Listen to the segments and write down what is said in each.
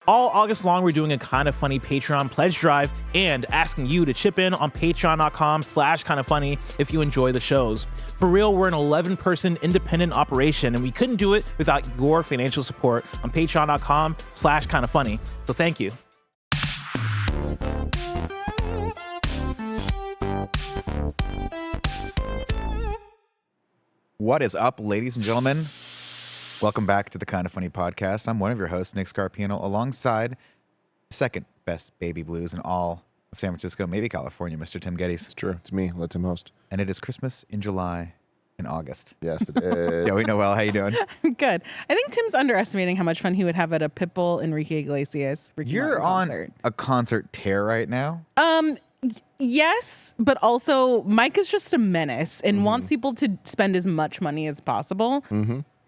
All August long, we're doing a Kinda Funny Patreon pledge drive and asking you to chip in on patreon.com/kindafunny if you enjoy the shows. For real, we're an 11-person independent operation, and we couldn't do it without your financial support on patreon.com/kindafunny. So thank you. What is up, ladies and gentlemen? Welcome back to the Kinda Funny podcast. I'm one of your hosts, Nick Scarpino, alongside the second best baby blues in all of San Francisco, maybe California, Mr. Tim Geddes. It's true. It's me. Let Tim host. And it is Christmas in July and August. Yes, it is. Joey Noel, how you doing? Good. I think Tim's underestimating how much fun he would have at a Pitbull Enrique Iglesias Ricky You're Martin on a concert tear right now. Yes, but also Mike is just a menace and wants people to spend as much money as possible.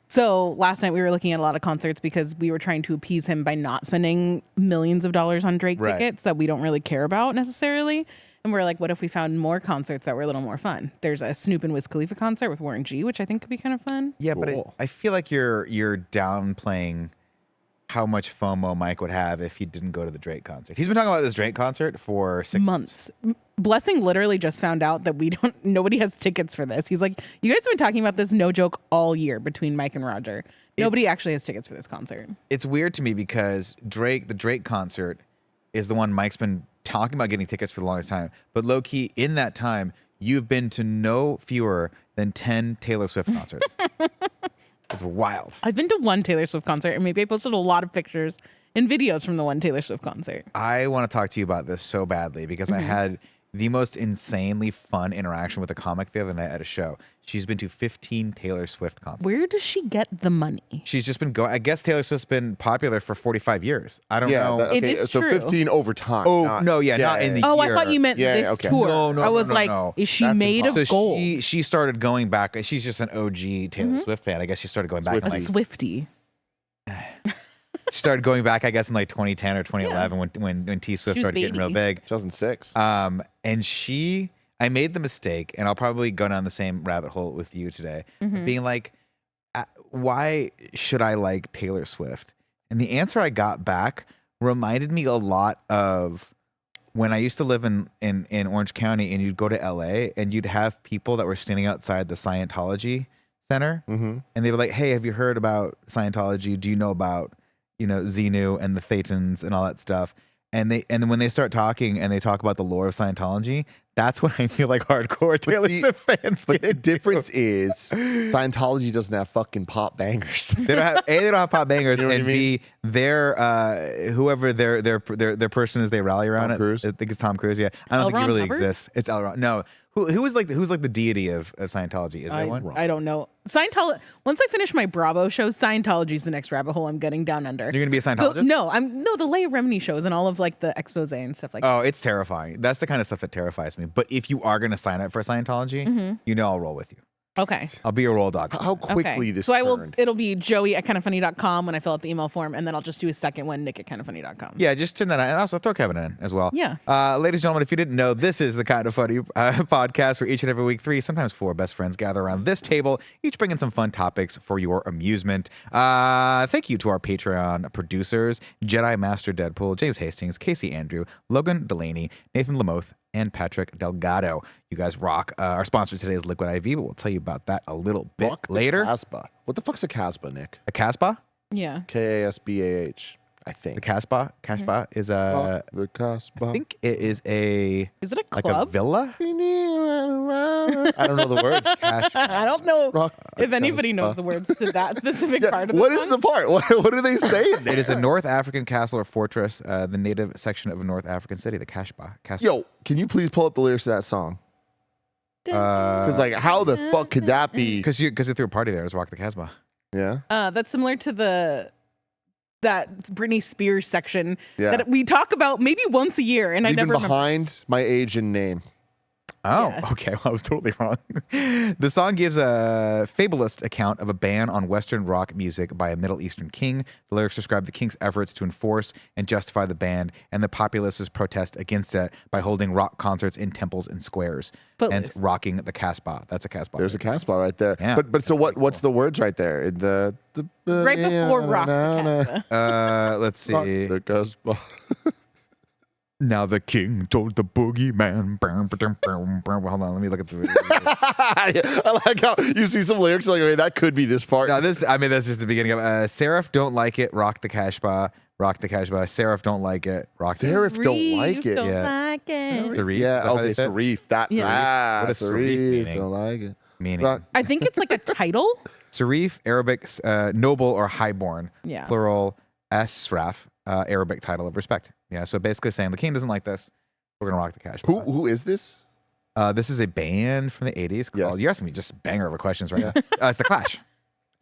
So last night we were looking at a lot of concerts because we were trying to appease him by not spending millions of dollars on Drake tickets that we don't really care about necessarily. And we're like, what if we found more concerts that were a little more fun? There's a Snoop and Wiz Khalifa concert with Warren G, which I think could be kind of fun. Yeah, Cool. but I feel like you're downplaying how much FOMO Mike would have if he didn't go to the Drake concert. He's been talking about this Drake concert for 6 months. Blessing literally just found out that nobody has tickets for this. He's like, you guys have been talking about this, no joke, all year between Mike and Roger. Nobody actually has tickets for this concert. It's weird to me because the Drake concert is the one Mike's been talking about getting tickets for the longest time. But low key, in that time, you've been to no fewer than 10 Taylor Swift concerts. It's wild. I've been to one Taylor Swift concert, and maybe I posted a lot of pictures and videos from the one Taylor Swift concert. I want to talk to you about this so badly because I had the most insanely fun interaction with a comic the other night at a show. She's been to 15 Taylor Swift concerts. Where does she get the money? She's just been going. I guess Taylor Swift's been popular for 45 years. I don't know. It is so true. 15 over time. Oh, not no, not in the Oh, year. I thought you meant Yeah, this okay. tour. No, I was no, like, no. is she That's made of So gold? she started going back. She's just an OG Taylor Swift fan. I guess she started going back. Swiftie. In A like, Swiftie. she started going back, I guess, in like 2010 or 2011 when T Swift She was started getting real baby. big. 2006. And I made the mistake, and I'll probably go down the same rabbit hole with you today, of being like, why should I like Taylor Swift? And the answer I got back reminded me a lot of when I used to live in Orange County, and you'd go to LA, and you'd have people that were standing outside the Scientology Center, and they were like, hey, have you heard about Scientology? Do you know about, Xenu and the Thetans and all that stuff? And then when they start talking and they talk about the lore of Scientology, that's when I feel like hardcore Taylor Swift fans. But the difference is Scientology doesn't have fucking pop bangers. They don't have pop bangers, You know what and I mean? B, their whoever their person is they rally around. Tom Cruise? I think it's Tom Cruise. Yeah, I don't think L. he Ron really Hubbard? exists. It's L. Ron. No, who's like the deity of Scientology? Is there one? I don't know. Scientology. Once I finish my Bravo show, Scientology is the next rabbit hole I'm getting down under. You're gonna be a Scientologist? The Leia Remini shows and all of like the expose and stuff like that. Oh, it's terrifying. That's the kind of stuff that terrifies me. But if you are going to sign up for Scientology, I'll roll with you. Okay. I'll be your roll dog. How quickly Okay. this So turned. it'll be Joey at kindafunny.com when I fill out the email form, and then I'll just do a second one, Nick at kindafunny.com. Yeah, just turn that on. And also throw Kevin in as well. Yeah. Ladies and gentlemen, if you didn't know, this is the Kinda Funny podcast where each and every week, 3, sometimes 4 best friends gather around this table, each bringing some fun topics for your amusement. Thank you to our Patreon producers, Jedi Master Deadpool, James Hastings, Casey Andrew, Logan Delaney, Nathan Lamoth, and Patrick Delgado. You guys rock. Our sponsor today is Liquid IV, but we'll tell you about that a little bit Fuck the later. Kasbah. What the fuck's a Kasbah, Nick? A kasbah? Yeah. Kasbah, I think. The kasbah? Kasbah is a... The Kasbah. I think it is a... Is it a like club? a villa? I don't know the words. I don't know Rock the if anybody knows Kasbah. the words to that specific part of the What song. is the part? What do they say? in It is a there? North African castle or fortress, the native section of a North African city, the Kasbah. Yo, can you please pull up the lyrics to that song? Because like, how the fuck could that be? Because you threw a party there. Let's rock the Kasbah. Yeah. That's similar to that Britney Spears section Yeah. that we talk about maybe once a year, and I Leaving never remember. behind my age and name. Oh, Yes. okay. Well, I was totally wrong. The song gives a fabulous account of a ban on Western rock music by a Middle Eastern king. The lyrics describe the king's efforts to enforce and justify the ban and the populace's protest against it by holding rock concerts in temples and squares. Hence, Footloose. rocking the kasbah. That's a kasbah. There's a kasbah right there. Yeah, But so what's the words right there? In the Right before rock the Casbah. Let's see. Rock the kasbah. Now the king told the boogeyman. Hold on, let me look at the video. I like how you see some lyrics like, okay, that could be this part. No, that's just the beginning of Seraph don't like it. Rock the kasbah. Rock the kasbah. Seraph don't like it. Rock the Seraph don't like it. Don't Yeah. like it. Sarif. Yeah, Is that how they okay, say it? Sarif. That Yeah. What does Sarif meaning? Don't like it. Meaning. Rock- I think it's like a title. Sarif, Arabic, noble or highborn. Yeah. Plural, asraf, Arabic title of respect. Yeah, so basically saying the king doesn't like this. We're going to rock the kasbah. Who is this? This is a band from the 80s called, Yes. you're asking me just banger of questions, right? It's The Clash.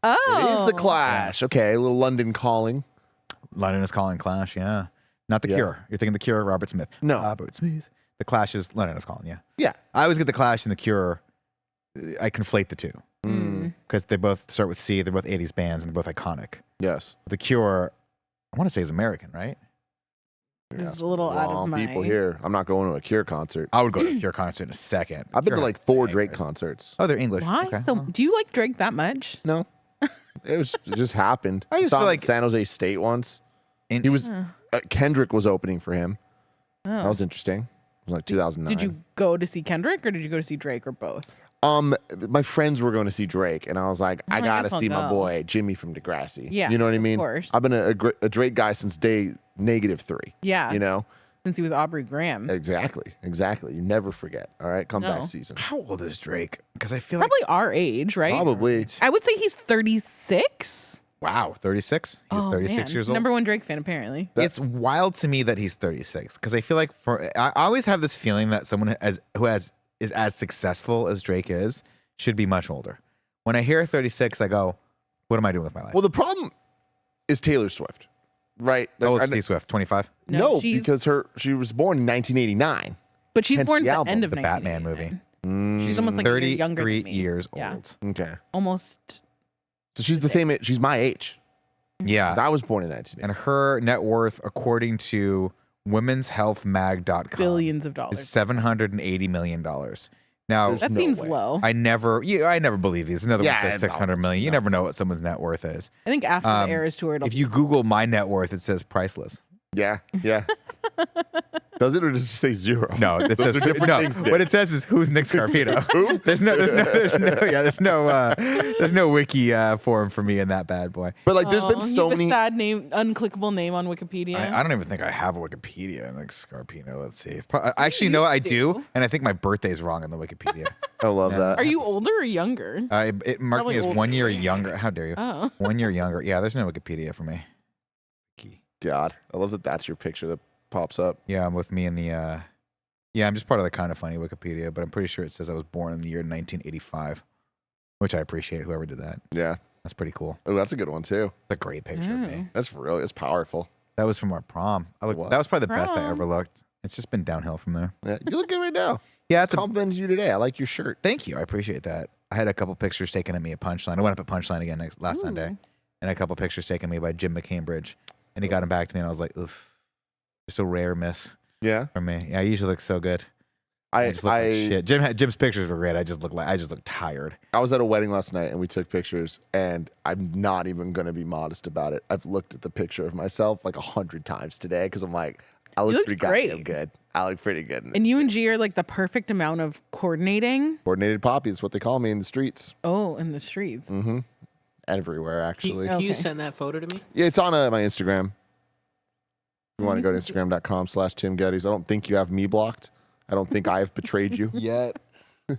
Oh. It is the Clash. Okay, a little London Calling. London is Calling Clash, yeah. Not The Yeah. Cure. You're thinking The Cure, Robert Smith. No. Robert Smith. The Clash is London is Calling, yeah. Yeah. I always get The Clash and The Cure. I conflate the two Mm. because they both start with C. They're both 80s bands and they're both iconic. Yes. The Cure, I want to say is American, right? This is a little out of Wrong my people here. I'm not going to a Cure concert. I would go to a Cure concert in a second. I've been Cure to has like 4 bangers. Drake concerts. Oh, they're English. Why? Okay. So do you like Drake that much? No, it just happened. I just Saw feel him at like- San Jose State once. In- He was Kendrick was opening for him. Oh. That was interesting. It was like 2009. Did you go to see Kendrick or did you go to see Drake or both? My friends were going to see Drake, and I was like, I I gotta guess I'll see my go. boy Jimmy from Degrassi. Yeah, you know what I of mean. course. I've been a Drake guy since day -3. Yeah. You know Since he was Aubrey Graham. exactly. You never forget. All right, comeback No. season. How old is Drake? Because I feel Probably our age, right? Probably. I would say he's 36. like, wow, 36? He's 36 years old? Number one Drake fan, apparently. It's wild to me that he's 36 because I feel like I always have this feeling that someone who is as successful as Drake is should be much older. When I hear 36, I go, what am I doing with my life? Well, the problem is Taylor Swift, right? How old Like, is T Swift? 25? no, she's- because she was born in 1989. But she's hence born the at the album, end of The Batman 1989. movie. She's almost like a year younger 33 than me. years Yeah. old. Okay, Almost. so she's the same age. She's my age. Yeah. 'Cause I was born in 1989. And her net worth, according to womenshealthmag.com, Billions of dollars. is $780 million. Now, There's That no seems way. low. I never believe these. Another Yeah, one says it's 600 million. You nonsense. never know what someone's net worth is. I think after the Eras tour, it'll If you Google my net worth, it says priceless. Yeah. Does it or does it say 0? No, it says are different no. things, Nick. What it says is who's Nick Scarpino. Who? There's no wiki forum for me in that bad boy. But like, there's been You so have many. a sad name, unclickable name on Wikipedia. I don't even think I have a Wikipedia Nick Scarpino. Let's see. Actually, no, I do, and I think my birthday's wrong in the Wikipedia. I love that. Are you older or younger? It marked Probably me as older 1 year than me. younger. How dare you? Oh. 1 year younger. Yeah, there's no Wikipedia for me. God, I love that. That's your picture that pops up. Yeah, I'm with me in the. Yeah, I'm just part of the KindaFunny Wikipedia, but I'm pretty sure it says I was born in the year 1985, which I appreciate. Whoever did that, Yeah. that's pretty cool. Oh, that's a good one too. It's a great picture of me. That's really. It's powerful. That was from our prom. What? That was probably the best I Prom. ever looked. It's just been downhill from there. Yeah, you look good right now. Yeah, it's a Complimented you today. I like your shirt. thank you. I appreciate that. I had a couple pictures taken at me at Punchline. I went up at Punchline again last Sunday, and a couple pictures taken at me by Jim McCambridge, and he got them back to me, and I was like, oof, just a rare miss Yeah. from me. Yeah, I usually look so good. I just look like shit. Jim's pictures were great. I just look tired. I was at a wedding last night and we took pictures, and I'm not even gonna be modest about it. I've looked at the picture of myself like 100 times today because I'm like, I look looked pretty goddamn great. good. I look pretty good. And you and G are like the perfect amount of coordinating. Coordinated poppy is what they call me in the streets. Oh, in the streets. Mm-hmm. Everywhere, actually. Okay. Can you send that photo to me? Yeah, it's on my Instagram. You want to go to Instagram.com/Tim Geddes. I don't think you have me blocked. I don't think I have betrayed you. Yet.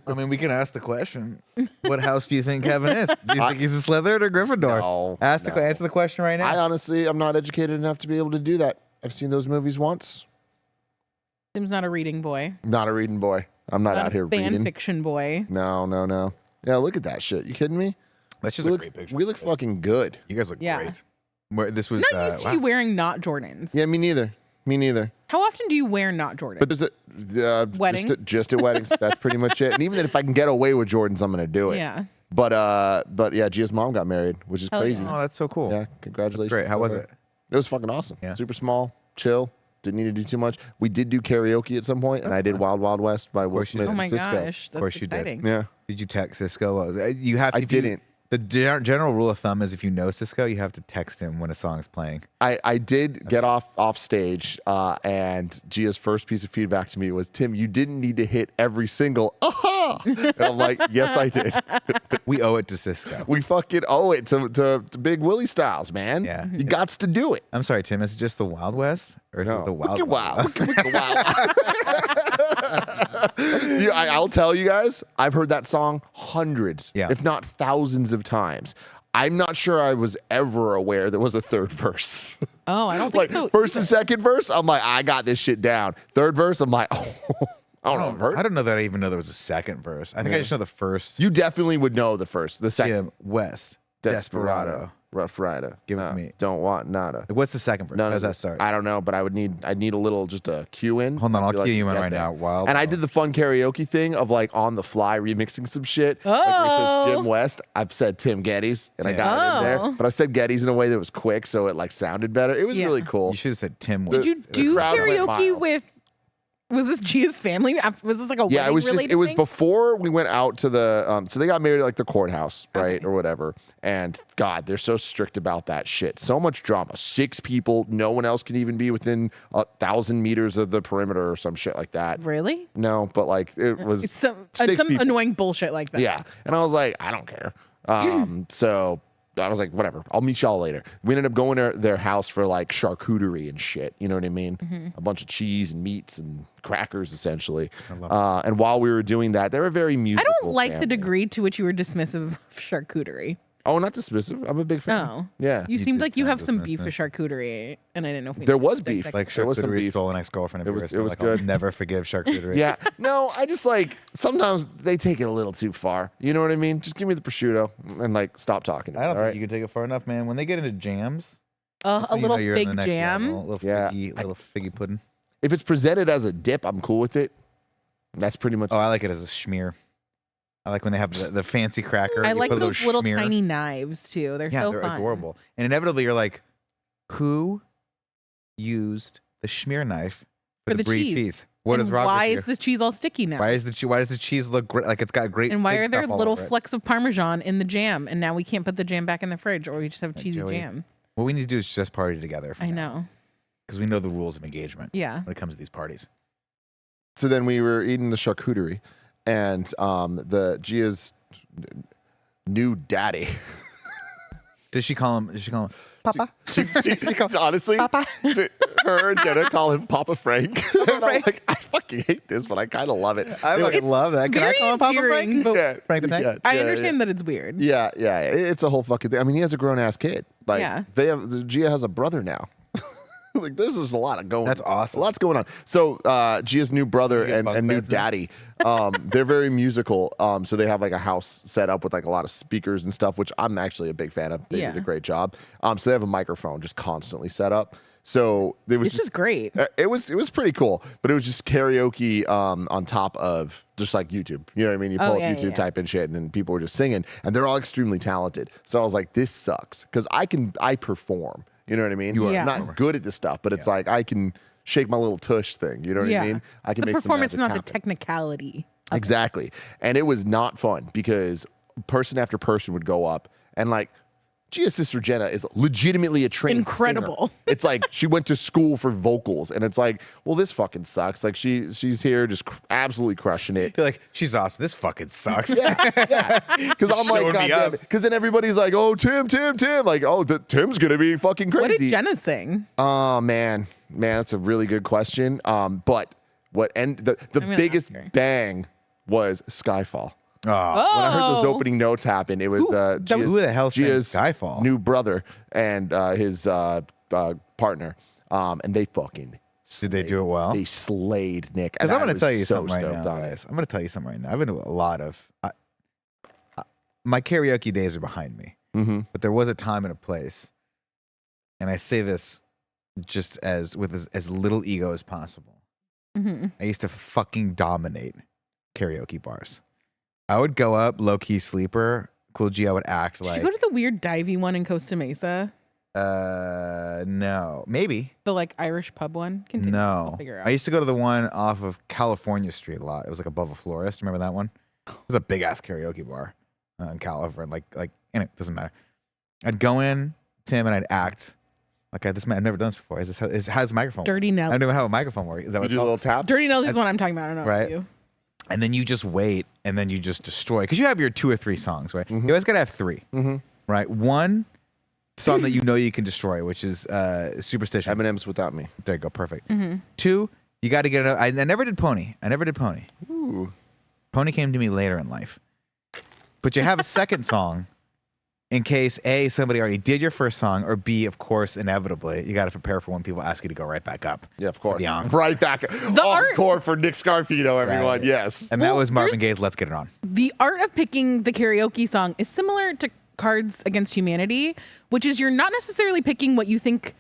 I mean, we can ask the question. What house do you think Kevin is? Do you think he's a Slytherin or Gryffindor? No, Answer the question right now. I honestly, I'm not educated enough to be able to do that. I've seen those movies once. Tim's not a reading boy. Not a reading boy. I'm not out a here fan reading. fiction boy. No. Yeah, look at that shit. You kidding me? That's just We a look, great picture. we look fucking good. You guys look Yeah. great. This was I'm not used to you wearing not Jordans. Yeah, me neither. How often do you wear not Jordan? But there's Weddings? just at weddings. That's pretty much it. And even if I can get away with Jordans, I'm gonna do it. Yeah. But yeah, Gia's mom got married, which is Hell crazy. yeah. Oh, that's so cool. Yeah, congratulations. That's great. How to was her. it? It was fucking awesome. Yeah. Super small, chill. Didn't need to do too much. We did do karaoke at some point, and I did Wild Wild West by Will course you Smith did. Oh and my Cisco. gosh, that's course you did. exciting. Yeah. Did you text Cisco? You have to. I didn't. The general rule of thumb is if you know Cisco, you have to text him when a song's playing. I did get off stage, and Gia's first piece of feedback to me was, Tim, you didn't need to hit every single aha. And I'm like, yes, I did. We owe it to Cisco. We fucking owe it to Big Willie Styles, man. Yeah. You gots to do it. I'm sorry, Tim. Is it just the Wild West or is it the Wild Wicked Wild? Wicked Wild. I'll tell you guys, I've heard that song hundreds, if not thousands of times. I'm not sure I was ever aware there was a third verse. Oh, I don't think Like so. first and second verse, I'm like, I got this shit down. Third verse, I'm like, oh, I don't know. I've heard. I don't know that I even know there was a second verse. I think I just know the first. You definitely would know the first, the second. Jim West. Desperado. Rough Rider. Give it to me. Don't want nada. What's the second verse? How does that start? I don't know, but I'd need a little just a cue in. Hold on, I'll Feel cue you in get right there. now. Wild. And I did the fun karaoke thing of like on the fly remixing some shit. Like where it Oh. says Jim West, I've said Tim Geddes, and I got it in Oh. there. But I said Geddes in a way that was quick, so it like sounded better. It was Yeah. really cool. You should have said Tim. Did you West. do crowd went karaoke wild. with? Was this Gia's family? Was this like a Yeah, it was just related it was thing? before we went out to the so they got married at like the courthouse, right? Or whatever. And God, they're so strict about that shit. So much drama. 6 people, no one else can even be within 1,000 meters of the perimeter or some shit like that. Really? No, but like it was It's some 6 people. annoying bullshit like that. Yeah. And I was like, I don't care. So I was like, whatever, I'll meet y'all later. We ended up going to their house for like charcuterie and shit. You know what I mean? A bunch of cheese and meats and crackers, essentially. And while we were doing that, they were very I musical. don't like the family. degree to which you were dismissive of charcuterie. Oh, not dismissive. I'm a big fan. Oh. Yeah. You seemed did like you sound have some beef dismissive. with charcuterie, and I didn't know if we There needed was to beef. dissect Like that. There was some charcuterie beef. stole an ex-girlfriend of It was- yours. it was Like, good. I'll never forgive charcuterie. Yeah. No, I just like sometimes they take it a little too far. You know what I mean? Just give me the prosciutto and like stop talking. I don't all think right? you can take it far enough, man. When they get into jams, A that's when you little know you're in the fig next jam. level. Little Yeah. little figgy pudding. If it's presented as a dip, I'm cool with it. That's pretty much. Oh, I like it as a schmear. I like when they have the fancy cracker. I you like put a those little schmear. tiny knives too. They're Yeah, so they're fun. adorable. And inevitably, you're like, who used the schmear knife for the brie cheese? What And is wrong why with is the cheese all sticky now? Why does the cheese look great? Like it's got great. and why fig are there stuff all little over it? flecks of Parmesan in the jam? And now we can't put the jam back in the fridge, or we just have cheesy Joey, jam. What we need to do is just party together. I know. Because we know the rules of engagement Yeah. when it comes to these parties. So then we were eating the charcuterie, and the Gia's new daddy. Does she call him? Papa? Honestly, her and Jenna call him Papa Frank. And I'm like, I fucking hate this, but I kind of love it. I fucking love that. Can I Very call him Papa endearing, Frank? but Yeah, Frank the Tank? yeah, I yeah, understand that it's weird. Yeah, yeah, it's a whole fucking thing. I mean, he has a grown ass kid. Like, Yeah. Gia has a brother now. Like, there's just a lot going. That's awesome. A lot's going on. So, Gia's new brother You get and bunk new beds in? daddy, they're very musical. So they have like a house set up with like a lot of speakers and stuff, which I'm actually a big fan of. They Yeah. did a great job. So they have a microphone just constantly set up. So it was This just, is great. it was pretty cool, but it was just karaoke on top of just like YouTube. You know what I mean? You pull Oh, up yeah, YouTube, yeah. type in shit, and then people were just singing, and they're all extremely talented. So I was like, this sucks because I perform. You know what I mean? You are. Yeah. I'm not good at this stuff, but it's like I can shake my little tush thing. You know what Yeah. I mean? I can the make some performance, magic not the happen. technicality. Exactly. And it was not fun because person after person would go up and like Gia's sister Jenna is legitimately a trained Incredible. singer. It's like she went to school for vocals, and it's like, well, this fucking sucks. Like she's here just absolutely crushing it. You're like, she's awesome. This fucking sucks. Yeah, because I'm like, Showing me God damn up. it. Because then everybody's like, oh, Tim, like, oh, Tim's gonna be fucking crazy. What did Jenna sing? Oh man, that's a really good question. But the gonna biggest ask her. bang was Skyfall. Oh, When I heard those Oh. opening notes happen, it was Gia's, Who the hell sang Gia's Skyfall? new brother and his partner, and they fucking Did they do it well? They slayed Nick. Because and I'm I going to was tell you so something right stoked now, on it. guys. I'm going to tell you something right now. I've been to a lot of. My karaoke days are behind me, Mhm. but there was a time and a place, and I say this just as little ego as possible. Mm-hmm. I used to fucking dominate karaoke bars. I would go up low key sleeper. Cool G, I would act Did like. you go to the weird divey one in Costa Mesa? No, maybe. The like Irish pub one? Continue. I'll No. figure it out. I used to go to the one off of California Street a lot. It was like above a florist. Remember that one? It was a big ass karaoke bar in California. Like, and it doesn't matter. I'd go in, Tim, and I'd act like I've never done this before. How's the microphone? Dirty I Nelly. don't know how a microphone works. Is that You what do a little tap. Dirty Nelly's the one I'm talking about. I don't know Right. about you. And then you just wait, and then you just destroy. Because you have your 2 or 3 songs, right? You always got to have 3, right? One song that you know you can destroy, which is Superstition. M&M's Without Me. There you go, perfect. 2, you got to get it. I never did Pony. Ooh. Pony came to me later in life. But you have a second song in case A, somebody already did your first song, or B, of course, inevitably, you got to prepare for when people ask you to go right back up. Yeah, of course. Beyond. Right back. Encore for Nick Scarpino, everyone. Right. Yes. And that Well, was Marvin Gaye's Let's Get It On. The art of picking the karaoke song is similar to Cards Against Humanity, which is you're not necessarily picking what you think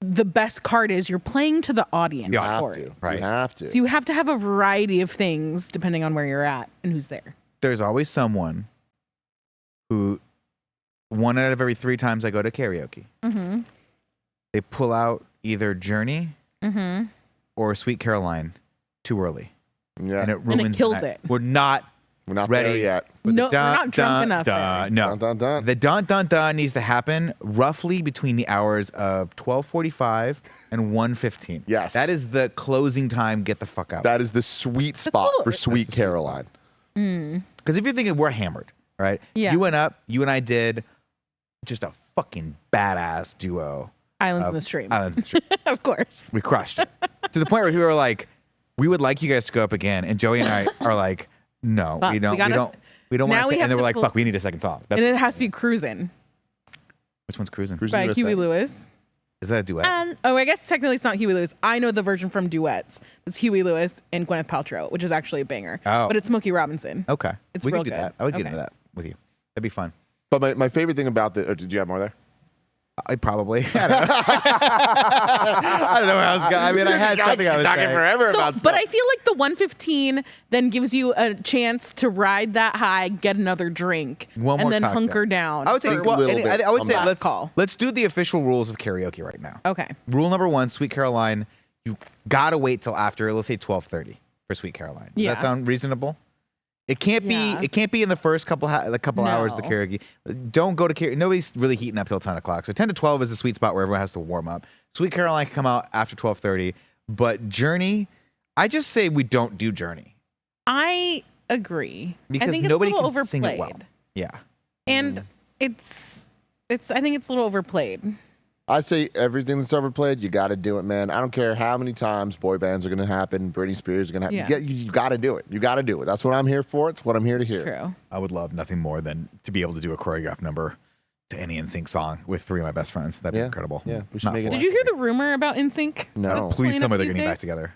the best card is. You're playing to the audience. You You have for to. it. Right. You have to. So you have to have a variety of things depending on where you're at and who's there. There's always someone who, 1 out of every 3 times I go to karaoke, they pull out either Journey or Sweet Caroline too early. Yeah. And it ruins kills the night. it. We're not We're not ready there yet. with No, the we're not drunk enough there. No. Dun, dun, dun. The dun dun dun needs to happen roughly between the hours of 12:45 and 1:15. Yes. That is the closing time. Get the fuck out. That is the sweet spot for Sweet Caroline. Because if you're thinking we're hammered, right? Yeah. You went up, you and I did just a fucking badass duo. Islands in the Stream. Islands in the Stream. Of course. We crushed it. To the point where people are like, we would like you guys to go up again. And Joey and I are like, no, Fuck, we don't now want we to. have And then to we're like, pull- fuck, we need a second song. And it has to be Cruisin' Which one's Cruising? Cruising by USA. Huey Lewis. Is that a duet? I guess technically it's not Huey Lewis. I know the version from Duets. It's Huey Lewis and Gwyneth Paltrow, which is actually a banger. Oh. But it's Smokey Robinson. Okay. It's we real could do good. that. I would get Okay. into that with you. That'd be fun. But my favorite thing about the... Or did you have more there? I probably. I don't know. I don't know how I was going. I mean, I had something I was talking saying. forever So, about but stuff. I feel like the 115 then gives you a chance to ride that high, get another drink, One and more then cocktail. hunker down. I would say, for- well, little and bit I would on say that. let's do the official rules of karaoke right now. okay. Rule number 1, Sweet Caroline, you gotta wait till after, let's say 12:30 for Sweet Caroline. Does Yeah. that sound reasonable? It can't Yeah. be. It can't be in the first couple hours of the No. karaoke. Don't go to karaoke. Nobody's really heating up till 10 o'clock. So 10 to 12 is the sweet spot where everyone has to warm up. Sweet Caroline can come out after 12:30, but Journey, I just say we don't do Journey I agree. because I think nobody it's a can little sing overplayed. it well. Yeah. And it's I think it's a little overplayed. I say everything that's overplayed, you got to do it, man. I don't care how many times boy bands are going to happen, Britney Spears is going to happen. Yeah. You got to do it. You got to do it. That's what I'm here for. It's what I'm here to hear. True. I would love nothing more than to be able to do a choreographed number to any NSYNC song with 3 of my best friends. That'd be Yeah. incredible. Yeah, we should Not make it. four. Did you hear the rumor about NSYNC? No. that's Please playing tell me up they're these getting back days? together.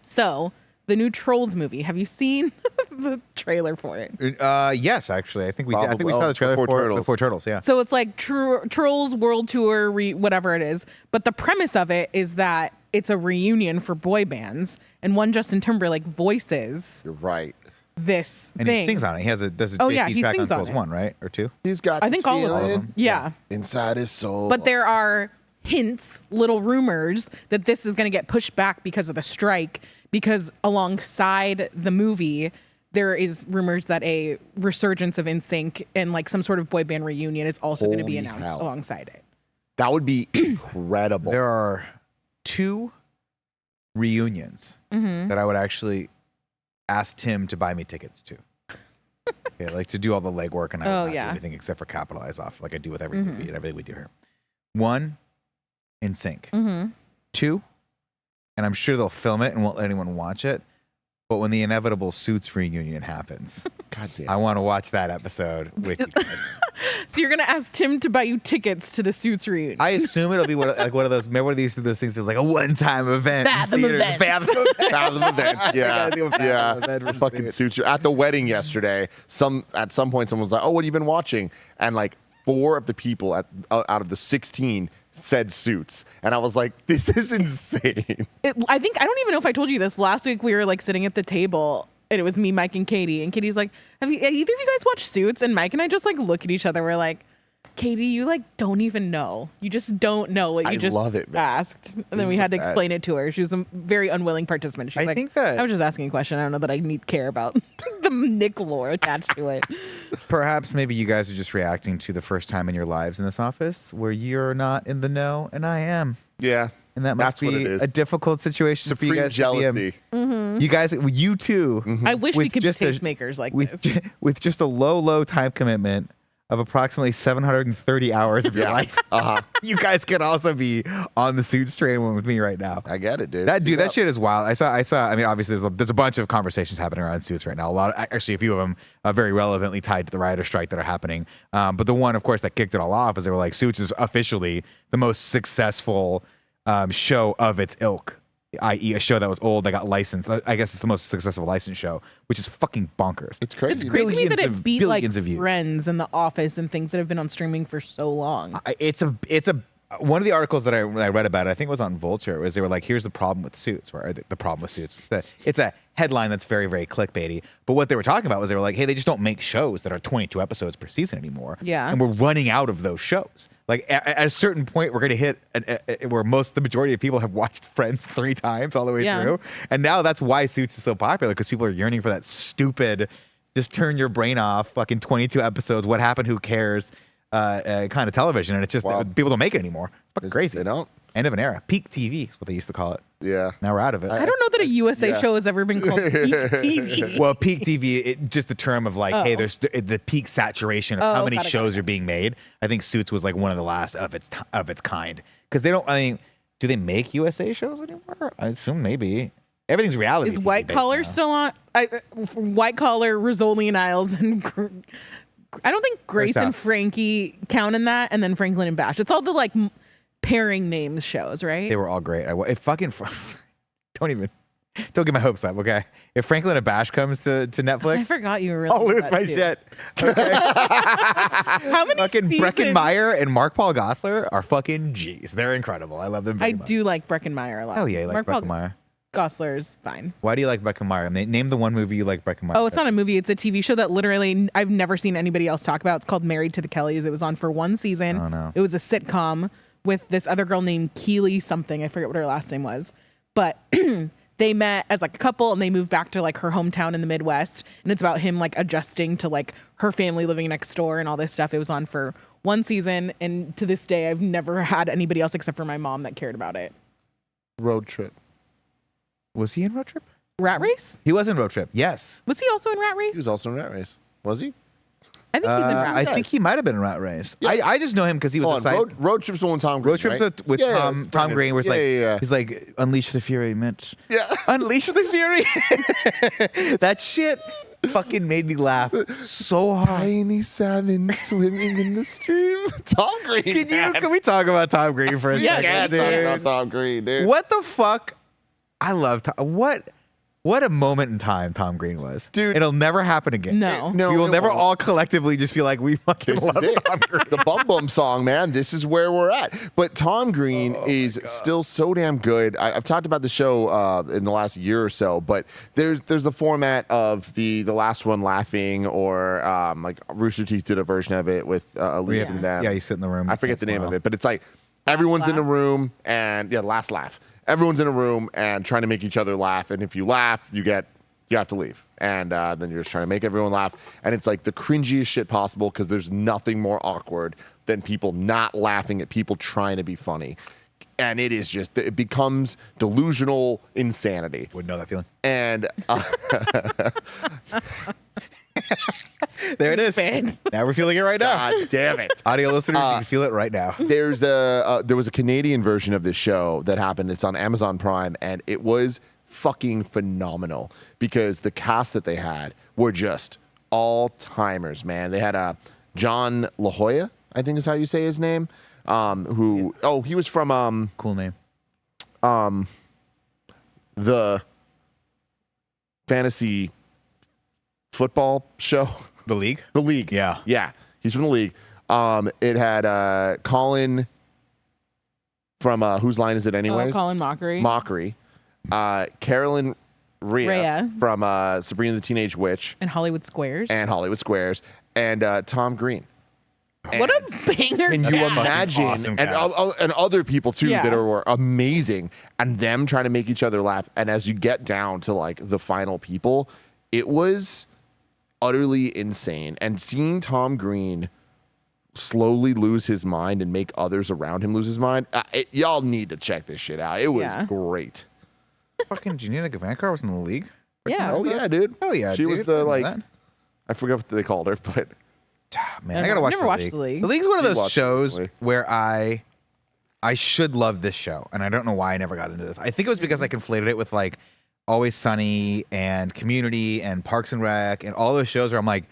So, the new Trolls movie. Have you seen the trailer for it? Yes, actually, I think we did. I think we Probably. saw the trailer Before for Turtles. Before Turtles. Yeah. So it's like Trolls World Tour, whatever it is. But the premise of it is that it's a reunion for boy bands, and one Justin Timberlake voices You're right. this And thing. he sings on it. He has a Oh, yeah, he track on sings on Trolls it. 1, right? Or 2? He's got I think this all of feeling them. Yeah. inside his soul. But there are hints, little rumors that this is going to get pushed back because of the strike. Because alongside the movie, there is rumors that a resurgence of NSYNC and like some sort of boy band reunion is also going to be Holy announced hell. alongside it. That would be incredible. There are 2 reunions that I would actually ask Tim to buy me tickets to. Yeah, like to do all the legwork and I would Oh, not yeah. do anything except for capitalize off like I do with every movie and everything we do here. 1, NSYNC. 2, and I'm sure they'll film it and won't let anyone watch it. But when the inevitable Suits reunion happens, God damn. I want to watch that episode with you guys. So you're going to ask Tim to buy you tickets to the Suits reunion. I assume it'll be one of those. Remember one of those things? It was like a one-time event. in Fathom theater. events. Fathom event. Yeah. gotta do a Fathom Yeah. event for Fucking Suits. suits you. At the wedding yesterday, at some point someone was like, "Oh, what have you been watching?" And like 4 of the people out of the 16 said Suits, and I was like, this is insane. I don't even know if I told you this. Last week we were like sitting at the table and it was me, Mike, and Katie. And Katie's like, have either of you guys watched Suits? And Mike and I just like look at each other. We're like, Katie, you like don't even know. You just don't know what you love it, man. asked. And then we had to explain it to her. She was a very unwilling participant. She's I like, think that- I was just asking a question. I don't know that I need care about the Nick lore attached to it. Perhaps maybe you guys are just reacting to the first time in your lives in this office where you're not in the know and I am. Yeah. And that must That's what be it is. a difficult situation for you Supreme guys jealousy. to be in. You guys, you too. I wish we With could be just a- tastemakers like with, this. with just a low time commitment of approximately 730 hours of your life. You guys could also be on the Suits train with me right now. I get it, dude. That shit is wild. I saw. I mean, obviously, there's a bunch of conversations happening around Suits right now. Actually, a few of them very relevantly tied to the writer strike that are happening. But the one, of course, that kicked it all off is they were like, Suits is officially the most successful show of its ilk, i.e., a show that was old that got licensed. I guess it's the most successful licensed show, which is fucking bonkers. It's crazy. It's crazy to me that it beat like billions of views. Friends and The Office and things that have been on streaming for so long. It's a one of the articles that I read about it, I think it was on Vulture, was they were like, here's the problem with Suits, right? The problem with Suits. It's a headline that's very, very clickbaity. But what they were talking about was they were like, hey, they just don't make shows that are 22 episodes per season anymore. Yeah. And we're running out of those shows. Like at a certain point, we're going to hit where the majority of people have watched Friends 3 times all the way through. And now that's why Suits is so popular, because people are yearning for that stupid, just turn your brain off, fucking 22 episodes, what happened, who cares, kind of television. And it's just, people don't make it anymore. It's fucking crazy. They don't. End of an era. Peak TV is what they used to call it. Yeah. Now we're out of it. I don't know that a USA show has ever been called peak TV. Well, peak TV, just the term of like, hey, there's the peak saturation of how many shows are being made. I think Suits was like one of the last of its kind, because they don't. I mean, do they make USA shows anymore? I assume maybe everything's reality. Is TV White based Collar now. still on? White Collar, Rizzoli and Isles, and I don't think Grace and half. Frankie count in that, and then Franklin and Bash. It's all the like pairing names shows, right? They were all great. If fucking don't get my hopes up, okay? If Franklin and Bash comes to Netflix, I forgot you were really. I'll lose into my that, too. shit. Okay? How many Fucking seasons? Breckenmeyer and Mark Paul Gosselaar are fucking G's. They're incredible. I love them very I much. do like Breckenmeyer a lot. Hell yeah, you like Mark Paul Breckenmeyer. Gosselaar's fine. Why do you like Breckenmeyer? Name the one movie you like Breckenmeyer. Oh, it's not a movie. It's a TV show that literally I've never seen anybody else talk about. It's called Married to the Kellys. It was on for 1 season. Oh, no. It was a sitcom with this other girl named Keely something. I forget what her last name was. But they met as like a couple and they moved back to like her hometown in the Midwest. And it's about him like adjusting to like her family living next door and all this stuff. It was on for 1 season. And to this day, I've never had anybody else except for my mom that cared about it. Road Trip. Was he in Road Trip? Rat Race? He was in Road Trip. Yes. Was he also in Rat Race? He was also in Rat Race. Was he? I think he's in Rat I Race. think he might have been in Rat Race. Yes. I just know him because he was Hold a side. on. Road Trip's the one Tom Green, Road Trips right? with Yeah, Tom it's Brendan. Green, where it's like Yeah. he's like, unleash the fury, Mitch. Yeah. Unleash the fury. That shit fucking made me laugh so hard. Tiny salmon swimming in the stream. Tom Green. Can we talk about Tom Green for a Yeah, second, Talk dude? about Tom Green, dude. What the fuck? I love Tom. What a moment in time Tom Green was. Dude. It'll never happen again. No. No, we will it never won't. all collectively just feel like we fucking This love is it. Tom Green. The Bum Bum song, man. This is where we're at. But Tom Green is still so damn good. I've talked about the show in the last year or so, but there's the format of the last one laughing, or like Rooster Teeth did a version of it with Elise and them. Yeah, you sit in the room. I forget the name of Smile. it, but it's like everyone's in a laugh? room and last laugh. Everyone's in a room and trying to make each other laugh, and if you laugh, you have to leave. And then you're just trying to make everyone laugh. And it's like the cringiest shit possible, because there's nothing more awkward than people not laughing at people trying to be funny. And it is just, it becomes delusional insanity. Wouldn't know that feeling. And There it is. Stupid. Now we're feeling it right now. God damn it. Audio listeners, you can feel it right now. There was a Canadian version of this show that happened. It's on Amazon Prime, and it was fucking phenomenal, because the cast that they had were just all timers, man. They had John La Jolla, I think is how you say his name. He was from Cool name. the fantasy football show, The League? The League. Yeah. Yeah, he's from The League. It had Colin from Whose Line Is It Anyways? Colin Mockery. Mockery. Carolyn Rhea from Sabrina the Teenage Witch. And Hollywood Squares. And Tom Green. What a banger Can you cast. imagine? Awesome and other people too Yeah. that were amazing, and them trying to make each other laugh. And as you get down to like the final people, it was utterly insane. And seeing Tom Green slowly lose his mind and make others around him lose his mind, y'all need to check this shit out. It was great. Fucking Janina Gavankar was in the league. Yeah. Oh yeah, dude. Hell yeah, she was dude. the I know like. that. I forget what they called her, but Man, I gotta watch never the watched league. The League. The League's one of You those watched shows The League. where I should love this show, and I don't know why I never got into this. I think it was because I conflated it with like Always Sunny and Community and Parks and Rec and all those shows where I'm like,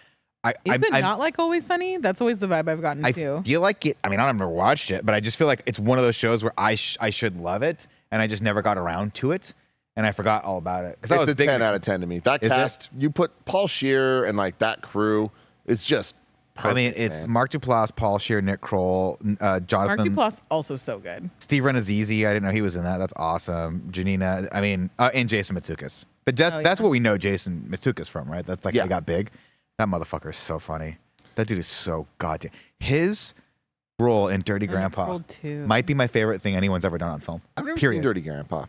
Is it not like Always Sunny? That's always the vibe I've gotten I too. feel like it. I mean, I've never watched it, but I just feel like it's one of those shows where I should love it, and I just never got around to it, and I forgot all about it. it's a 10 out of 10 to me. That Is it? cast, you put Paul Scheer and like that crew, it's just perfect, I mean, it's man. Mark Duplass, Paul Scheer, Nick Kroll, Mark Jonathan, Duplass also so good. Steve Renazizi. I didn't know he was in that. That's awesome. Janina. I mean, and Jason Matsukas. But that's what we know Jason Matsukas from, right? That's like how he got big. That motherfucker is so funny. That dude is so goddamn. His role in Dirty Grandpa Kroll too. might be my favorite thing anyone's ever done on film. I've never Period. seen Dirty Grandpa.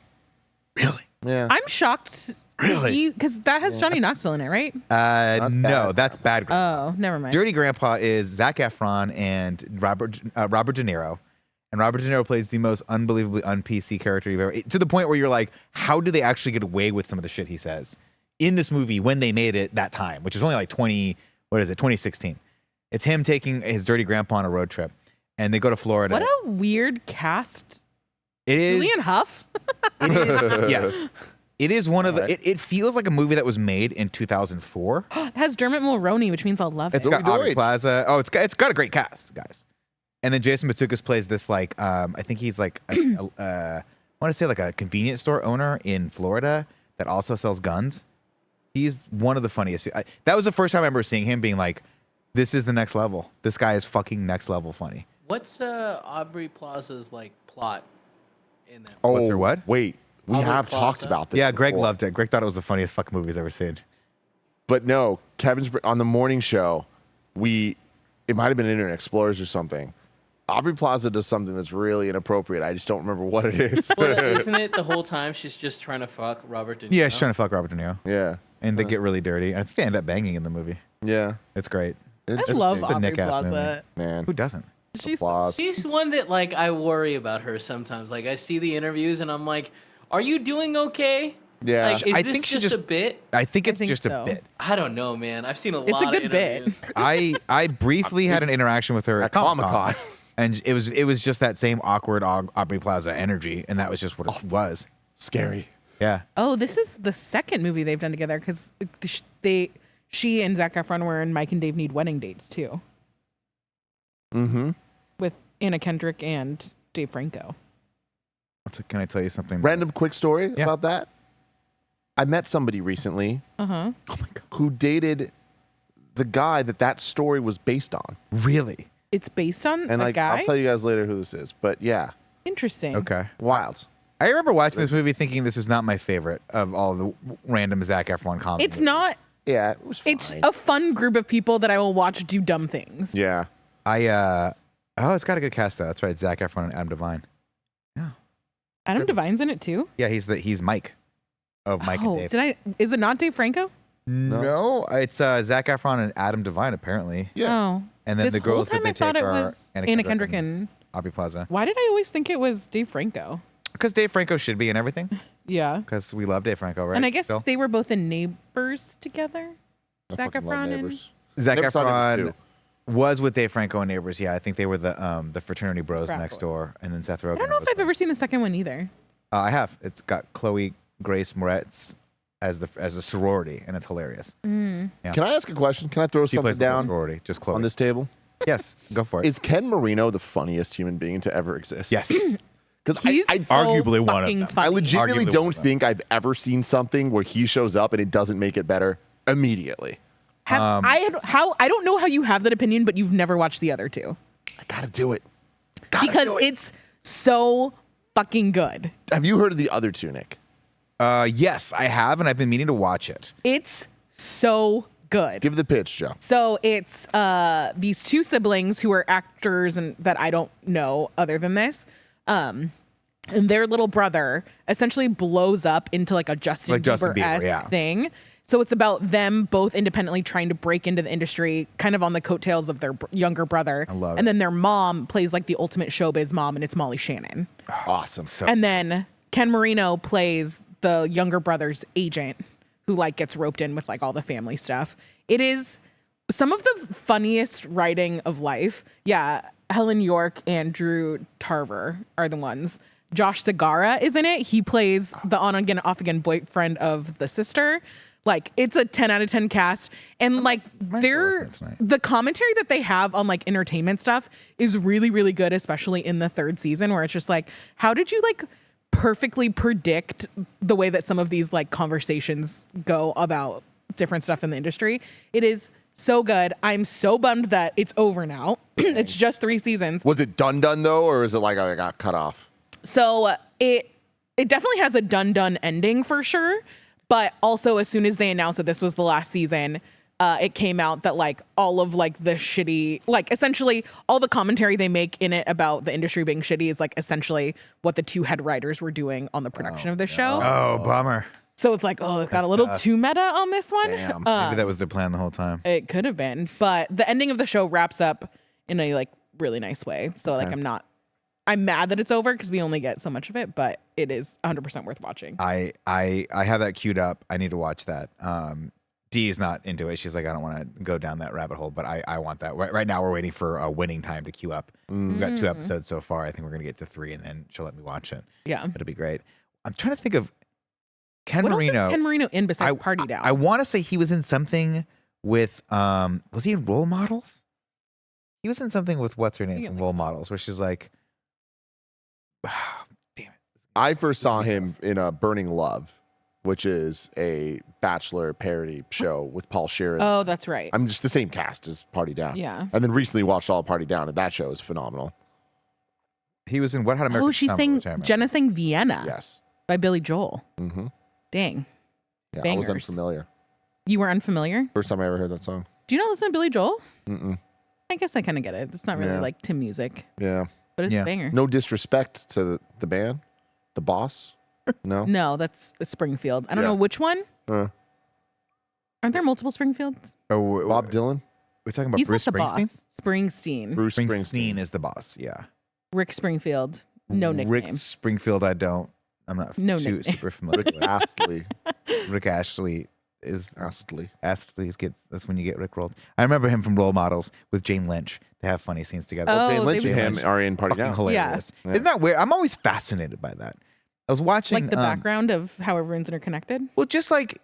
Really? Yeah. I'm shocked. Really? Because that has Johnny Knoxville in it, right? No, that's Bad Grandpa. Oh, never mind. Dirty Grandpa is Zac Efron and Robert De Niro. And Robert De Niro plays the most unbelievably un-PC character you've ever... To the point where you're like, how do they actually get away with some of the shit he says in this movie when they made it that time, which is only like 2016. It's him taking his Dirty Grandpa on a road trip. And they go to Florida. What a weird cast. It is... Julian Huff? It is, yes. It is one of the... It feels like a movie that was made in 2004. It has Dermot Mulroney, which means I'll love It's it. got Louis Aubrey Deutsch. Plaza. Oh, it's got a great cast, guys. And then Jason Matsukas plays this like I think he's like I want to say like a convenience store owner in Florida that also sells guns. He's one of the funniest. That was the first time I remember seeing him being like, "This is the next level. This guy is fucking next level funny." What's Aubrey Plaza's like plot in that? Oh, What's her what? Wait, we Aubrey have talked Plaza. about this. Yeah, Greg before. loved it. Greg thought it was the funniest fucking movie he's ever seen. But no, Kevin's on the morning show. It might have been Internet Explorers or something. Aubrey Plaza does something that's really inappropriate. I just don't remember what it is. Well, isn't it the whole time she's just trying to fuck Robert De Niro? Yeah, she's trying to fuck Robert De Niro, yeah, and they get really dirty. I think they end up banging in the movie. yeah, It's great. I It's love it's a Aubrey Nick-ass Plaza. man. Who doesn't? She's Applause. She's one that like I worry about her sometimes. Like I see the interviews and I'm like, "Are you doing okay? Yeah. Like, is I this think she just a bit? I think it's think just so. a bit. I don't know, man. I've seen a It's a lot good of bit. interviews. I briefly had an interaction with her At at Comic-Con. Comic-Con. And it was just that same awkward Aubrey Plaza energy, and that was just what it was. Scary. Yeah. Oh, this is the second movie they've done together because she and Zac Efron were in Mike and Dave Need Wedding Dates too, Mm-hmm. with Anna Kendrick and Dave Franco. Can I tell you something? Random quick story Yeah. about that. I met somebody recently Uh huh. Oh my god. who dated the guy that story was based on. Really? It's based on And a like, guy. I'll tell you guys later who this is. But yeah, Interesting. Okay. wild. I remember watching this movie thinking this is not my favorite of all the random Zac Efron comedy. It's not. Yeah, it was fine. It's a fun group of people that I will watch do dumb things. Yeah. It's got a good cast though. That's right. Zac Efron and Adam Devine. Adam Devine's in it too. Yeah, he's Mike of Mike and Dave. Is it not Dave Franco? No, it's Zac Efron and Adam Devine apparently. Yeah. Oh. And then This the girls whole that time they I thought take it are was Anna Kendrick and. Aubrey Plaza. Why did I always think it was Dave Franco? Because Dave Franco should be in everything. Yeah. Because we love Dave Franco, right? And I guess Still? they were both in Neighbors together. I Zac fucking love Efron and- Neighbors. Zac Never saw Efron Neighbors was with Dave Franco and Neighbors. Yeah, I think they were the fraternity bros Frat next boys. door, and then Seth Rogen. I don't know if was I've ever seen the second one either. I have. It's got Chloe Grace Moretz as a sorority, and it's hilarious. Can I ask a question? Can I throw She something plays the down sorority, just Chloe. on this table? Yes, go for it. Is Ken Marino the funniest human being to ever exist? Yes. Because He's I so arguably one of fucking them. funny. I legitimately Arguably one don't of them. think I've ever seen something where he shows up and it doesn't make it better immediately. I don't know how you have that opinion, but you've never watched the other two I gotta do it. because it's so fucking good. Have you heard of the other two, Nick? Yes, I have, and I've been meaning to watch it. It's so good. Give the pitch, Joe. So it's these two siblings who are actors and that I don't know other than this. And their little brother essentially blows up into like a Justin Bieber-esque thing. So it's about them both independently trying to break into the industry, kind of on the coattails of their younger brother. I love and it. then their mom plays like the ultimate showbiz mom, and it's Molly Shannon. Awesome. And then Ken Marino plays the younger brother's agent, who like gets roped in with like all the family stuff. It is some of the funniest writing of life. Yeah, Helen York and Drew Tarver are the ones. Josh Segarra is in it. He plays the on again, off again boyfriend of the sister. Like, it's a 10 out of 10 cast. And like the commentary that they have on like entertainment stuff is really, really good, especially in the third season, where it's just like, how did you like perfectly predict the way that some of these like conversations go about different stuff in the industry? It is so good. I'm so bummed that it's over now. It's just 3 seasons. Was it done though, or is it like I got cut off? So it definitely has a done ending for sure. But also, as soon as they announced that this was the last season, it came out that like all of like the shitty, like essentially all the commentary they make in it about the industry being shitty is like essentially what the 2 head writers were doing on the production of the show. Oh, bummer. So it's like, oh, it got a little too meta on this one. Damn. Maybe that was their plan the whole time. It could have been, but the ending of the show wraps up in a like really nice way. So like I'm mad that it's over because we only get so much of it, but it is 100% worth watching. I have that queued up. I need to watch that. Dee is not into it. She's like, I don't want to go down that rabbit hole, but I want that. Right now, we're waiting for a winning time to queue up. We've got 2 episodes so far. I think we're going to get to 3, and then she'll let me watch it. Yeah. It'll be great. I'm trying to think of Ken What Marino. else is Ken Marino in besides Party Down? I want to say he was in something with, was he in Role Models? He was in something with what's her name from Role Models, where she's like, damn it. I first saw him in Burning Love, which is a Bachelor parody show with Paul Sheeran. Oh, that's right. I'm just the same cast as Party Down. Yeah. And then recently watched all of Party Down, and that show is phenomenal. He was in What Had America Oh, she sang Jenna sang Vienna Yes. by Billy Joel. Mm-hmm. Dang. Yeah, Bangers. I was unfamiliar. You were unfamiliar? First time I ever heard that song. Do you not listen to Billy Joel? Mm-mm. I guess I kind of get it. It's not really Yeah. like to music, Yeah. but it's a banger. No disrespect to the band, the boss. No. No, that's Springfield. I don't Yeah. know which one. Uh, Aren't there multiple Springfields? Oh, Bob Dylan, we're talking about He's Bruce not the Springsteen? boss. Springsteen. Bruce Springsteen Springsteen. is the boss, yeah. Rick Springfield. No nickname. Rick Springfield, I'm not No nickname. super familiar Rick with. Astley. Rick Astley is Astley. that's when you get Rick rolled. I remember him from Role Models with Jane Lynch. They have funny scenes together. Oh, Jane Lynch they and were- him are in Party Fucking Down. hilarious. Yeah. Isn't that weird? I'm always fascinated by that. I was watching Like the background of how everyone's interconnected. Well, just like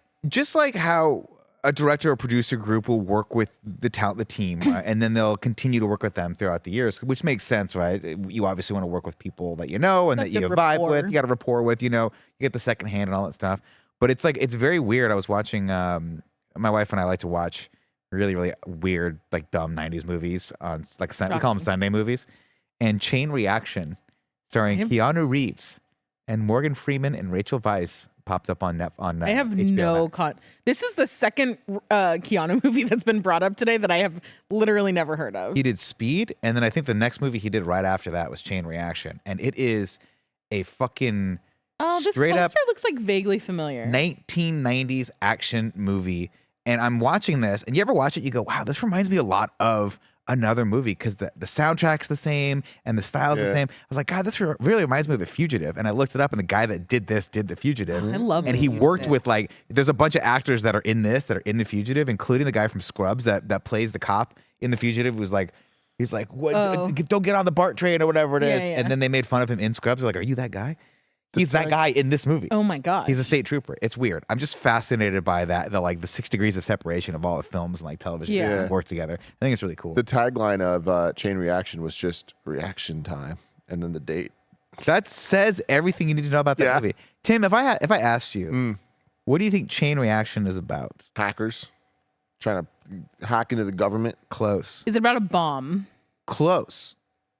how a director or producer group will work with the team, right? And then they'll continue to work with them throughout the years, which makes sense, right? You obviously want to work with people that you know and Got that you good vibe rapport. with, you got a rapport with, you get the second hand and all that stuff. But it's like, it's very weird. I was watching, my wife and I like to watch really, really weird, like dumb 90s movies on like, we call them Sunday movies. And Chain Reaction, starring Keanu Reeves and Morgan Freeman and Rachel Weisz, popped up on I have HBO no Max. This is the second Keanu movie that's been brought up today that I have literally never heard of. He did Speed, and then I think the next movie he did right after that was Chain Reaction, and it is a fucking this straight poster up looks like vaguely familiar. 1990s action movie. And I'm watching this, and you ever watch it, you go, wow, this reminds me a lot of another movie because the soundtrack's the same and the style's the same. I was like, God, this really reminds me of The Fugitive. And I looked it up, and the guy that did this did The Fugitive. I love And The he worked Fugitive. with like, there's a bunch of actors that are in this, that are in The Fugitive, including the guy from Scrubs that plays the cop in The Fugitive, who's like, he's like, what? Don't get on the BART train or whatever it is. Yeah. And then they made fun of him in Scrubs. They're like, are you that guy? He's that guy in this movie. Oh my god. He's a state trooper. It's weird. I'm just fascinated by that, the 6 degrees of separation of all the films and like television Yeah. work together. I think it's really cool. The tagline of Chain Reaction was just reaction time, and then the date. That says everything you need to know about that Yeah. movie. Tim, if I asked you, what do you think Chain Reaction is about? Hackers trying to hack into the government. Close. Is it about a bomb? Close.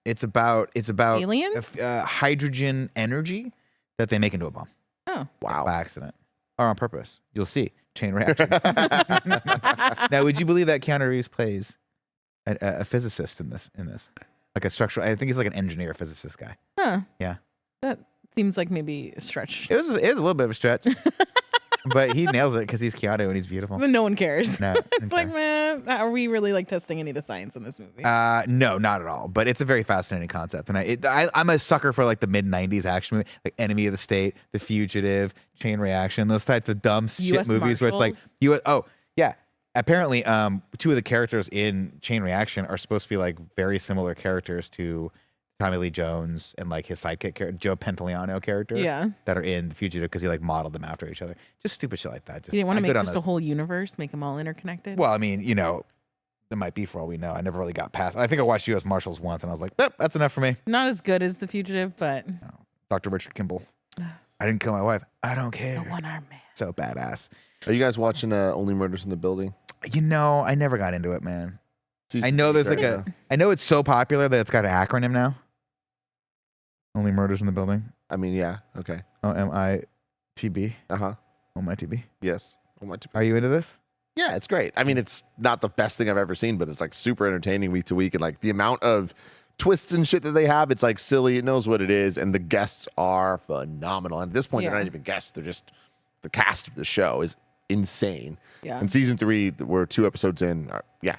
It's about Aliens? Hydrogen energy that they make into a bomb. Oh. Wow. By accident or on purpose. You'll see. Chain reaction. Now, would you believe that Keanu Reeves plays a physicist in this? Like a structural, I think he's like an engineer, physicist guy. Huh. Yeah. That seems like maybe a stretch. It was a little bit of a stretch, but he nails it because he's Keanu and he's beautiful. Then no one cares. No, It's like, man, are we really like testing any of the science in this movie? no, not at all. But it's a very fascinating concept, and I'm a sucker for like the mid '90s action movie, like Enemy of the State, The Fugitive, Chain Reaction, those types of dumb shit US movies where it's like Marshals? Oh yeah. Apparently, two of the characters in Chain Reaction are supposed to be like very similar characters to Tommy Lee Jones and like his sidekick character, Joe Pantoliano character. Yeah. That are in The Fugitive because he like modeled them after each other. Just stupid shit like that. Just, You didn't want to I'm make good on just a those. whole universe, make them all interconnected? Well, I mean, it might be for all we know. I never really got past. I think I watched U.S. Marshals once and I was like, yep, that's enough for me. Not as good as The Fugitive, but Dr. Richard Kimball. I didn't kill my wife. I don't care. the one-armed man. So badass. Are you guys watching Only Murders in the Building? I never got into it, man. Season I know there's three like right now. I know it's so popular that it's got an acronym now. Only Murders in the Building. I mean, yeah. Okay. OMITB. Uh-huh. OMITB. Yes. Oh, my Are you into this? Yeah, it's great. I mean, it's not the best thing I've ever seen, but it's like super entertaining week to week. And like the amount of twists and shit that they have, it's like silly. It knows what it is. And the guests are phenomenal. And at this point, they're Yeah. not even guests. They're just the cast of the show is insane. Yeah. And season 3, we're 2 episodes in.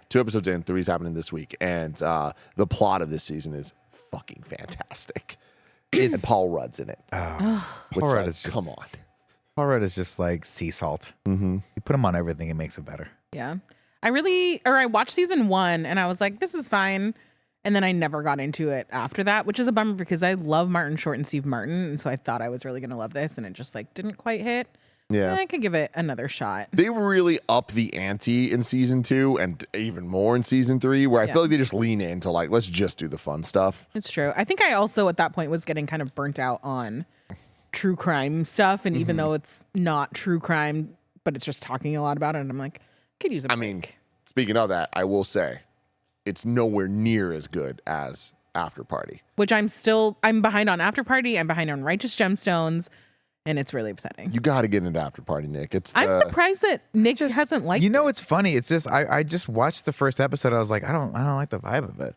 2 episodes in. 3's happening this week. And the plot of this season is fucking fantastic. And Paul Rudd's in it. Oh, Which, Paul Rudd like, is just, come on. Paul Rudd is just like sea salt. Mm-hmm. You put him on everything, it makes it better. Yeah. I watched season 1 and I was like, this is fine. And then I never got into it after that, which is a bummer because I love Martin Short and Steve Martin. And so I thought I was really going to love this and it just like didn't quite hit. Yeah. And I could give it another shot. They really up the ante in season 2 and even more in season 3, where I Yeah. feel like they just lean into like, let's just do the fun stuff. It's true. I think I also at that point was getting kind of burnt out on true crime stuff. And even though it's not true crime, but it's just talking a lot about it. And I'm like, I could use a I break. mean, speaking of that, I will say it's nowhere near as good as Afterparty. Which I'm behind on Afterparty. I'm behind on Righteous Gemstones. And it's really upsetting. You got to get into Afterparty, Nick. I'm surprised that Nick hasn't liked it. It's funny. It's just I just watched the first episode. I was like, I don't like the vibe of it.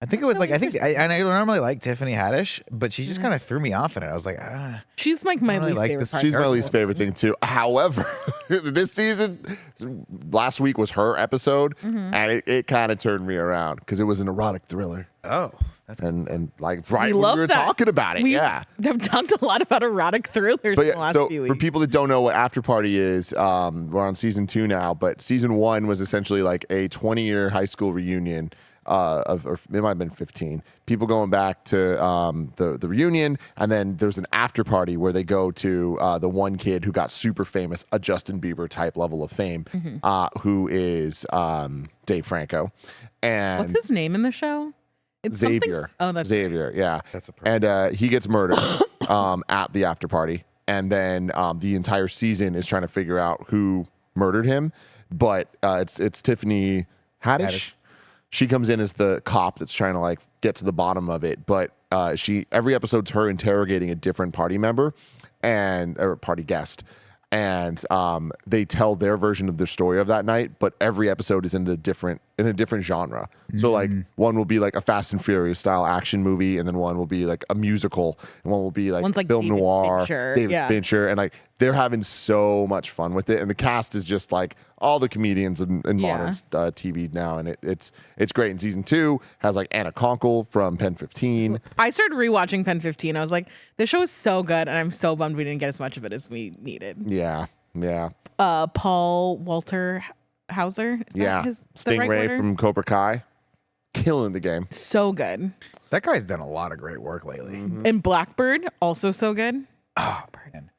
I think it was like I normally like Tiffany Haddish, but she just kind of threw me off in it. I was like, She's like my I don't really least like favorite this. part. She's my least favorite thing too. However, this season, last week was her episode, and it kind of turned me around because it was an erotic thriller, oh, that's and like right We when love we were that. talking about it, We yeah. have talked a lot about erotic thrillers But in the yeah, last so few for weeks. people that don't know what Afterparty is, we're on season 2 now, but season 1 was essentially like a 20-year high school reunion. Or it might have been 15 people going back to the reunion, and then there's an after party where they go to the one kid who got super famous, a Justin Bieber type level of fame, who is Dave Franco, and What's his name in the show? It's Xavier. Oh, that's Xavier, yeah. That's a perfect. And he gets murdered at the after party, and then the entire season is trying to figure out who murdered him. But it's Tiffany Haddish. She comes in as the cop that's trying to like get to the bottom of it. But every episode's her interrogating a different party member or party guest. And they tell their version of the story of that night, but every episode is in a different genre. So like one will be like a Fast and Furious style action movie, and then one will be like a musical, and one will be like One's like film David noir, Fincher, David yeah. Fincher, and like they're having so much fun with it. And the cast is just like all the comedians in modern TV now, and it's great. And season 2 has like Anna Konkle from Pen 15. I started rewatching Pen 15. I was like, this show is so good, and I'm so bummed we didn't get as much of it as we needed. Yeah. Paul Walter Hauser. Is that his, the right Stingray order? from Cobra Kai, killing the game. So good. That guy's done a lot of great work lately. And Blackbird, also so good. Oh, man.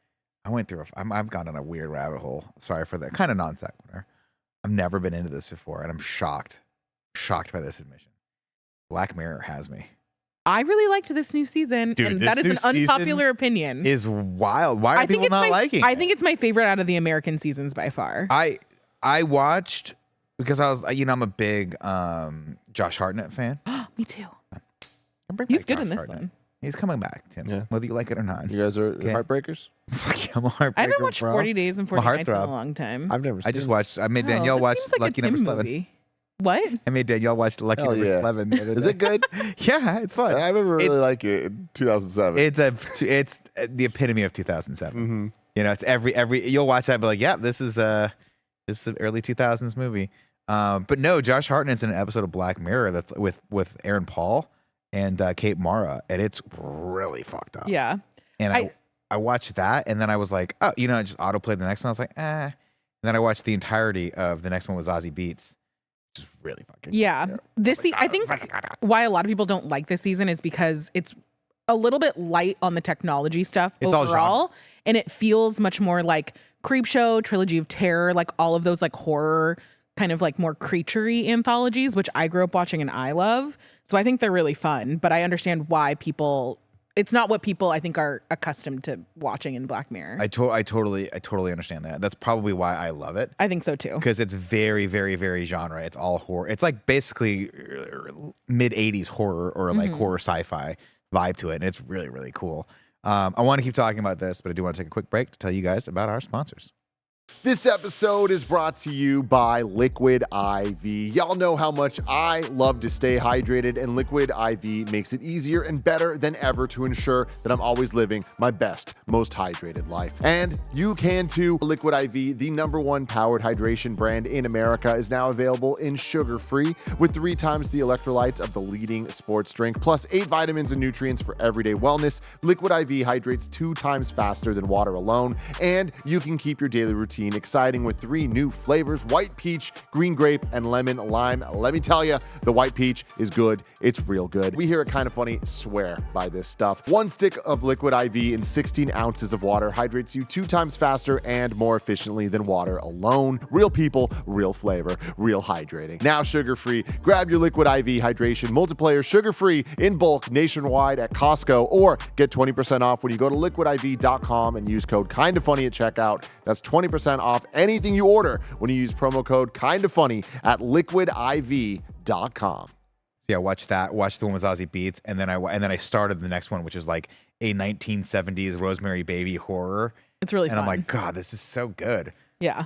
I went through I've gone on a weird rabbit hole. Sorry for that. Kind of non sequitur. I've never been into this before, and I'm shocked by this admission. Black Mirror has me. I really liked this new season, Dude, and this that is new an season unpopular opinion. Is wild. Why are people not liking I it? think it's my favorite out of the American seasons by far. I watched because I'm a big Josh Hartnett fan. Me too. I'll bring He's back good Josh in this Hartnett. one. He's coming back, Tim. Yeah. Whether you like it or not. You guys are heartbreakers? Fuck yeah, I'm a heartbreaker, I haven't watched bro. 40 Days and 40 I'm a Nights in a heartthrob. long time. I've never seen I just it. watched. I made Oh, Danielle that watch seems like Lucky a Number Tim 11. movie. What? I made Danielle watch Lucky Hell Number yeah. 11 the other Is day. it good? Yeah, it's fun. I remember really It's- like it in 2007. It's the epitome of 2007. Mm-hmm. You know, it's every you'll watch that and be like, yeah, this is an early 2000s movie. But no, Josh Hartnett's in an episode of Black Mirror that's with Aaron Paul and Kate Mara, and it's really fucked up. Yeah. And I watched that, and then I was like, oh, you know, I just autoplayed the next one. I was like, eh. And then I watched the entirety of the next one with Zazie Beetz, which is really fucking Yeah. good. I think why a lot of people don't like this season is because it's a little bit light on the technology stuff It's all overall. And it feels much more like Creepshow, Trilogy of Terror, like all of those like horror kind of like more creaturey anthologies, which I grew up watching and I love. So I think they're really fun, but I understand why it's not what people I think are accustomed to watching in Black Mirror. I totally understand that. That's probably why I love it. I think so too. Because it's very, very, very genre. It's all horror. It's like basically mid 80s horror or like horror sci-fi vibe to it. And it's really, really cool. I want to keep talking about this, but I do want to take a quick break to tell you guys about our sponsors. This episode is brought to you by Liquid IV. Y'all know how much I love to stay hydrated, and Liquid IV makes it easier and better than ever to ensure that I'm always living my best, most hydrated life. And you can too. Liquid IV, the #1 powered hydration brand in America, is now available in sugar-free with 3 times the electrolytes of the leading sports drink, plus 8 vitamins and nutrients for everyday wellness. Liquid IV hydrates 2 times faster than water alone, and you can keep your daily routine exciting with 3 new flavors: white peach, green grape, and lemon lime. Let me tell you, the white peach is good. It's real good. We here at KindaFunny swear by this stuff. 1 stick of Liquid IV in 16 ounces of water hydrates you 2 times faster and more efficiently than water alone. Real people, real flavor, real hydrating. Now sugar-free. Grab your Liquid IV hydration multiplayer sugar-free in bulk nationwide at Costco, or get 20% off when you go to liquidiv.com and use code KindaFunny at checkout. That's 20% off anything you order when you use promo code KindaFunny at liquidiv.com. Yeah, watch that. Watch the one with Zazie Beetz, and then I started the next one, which is like a 1970s Rosemary Baby horror. It's really And fun. I'm like, God, this is so good. Yeah.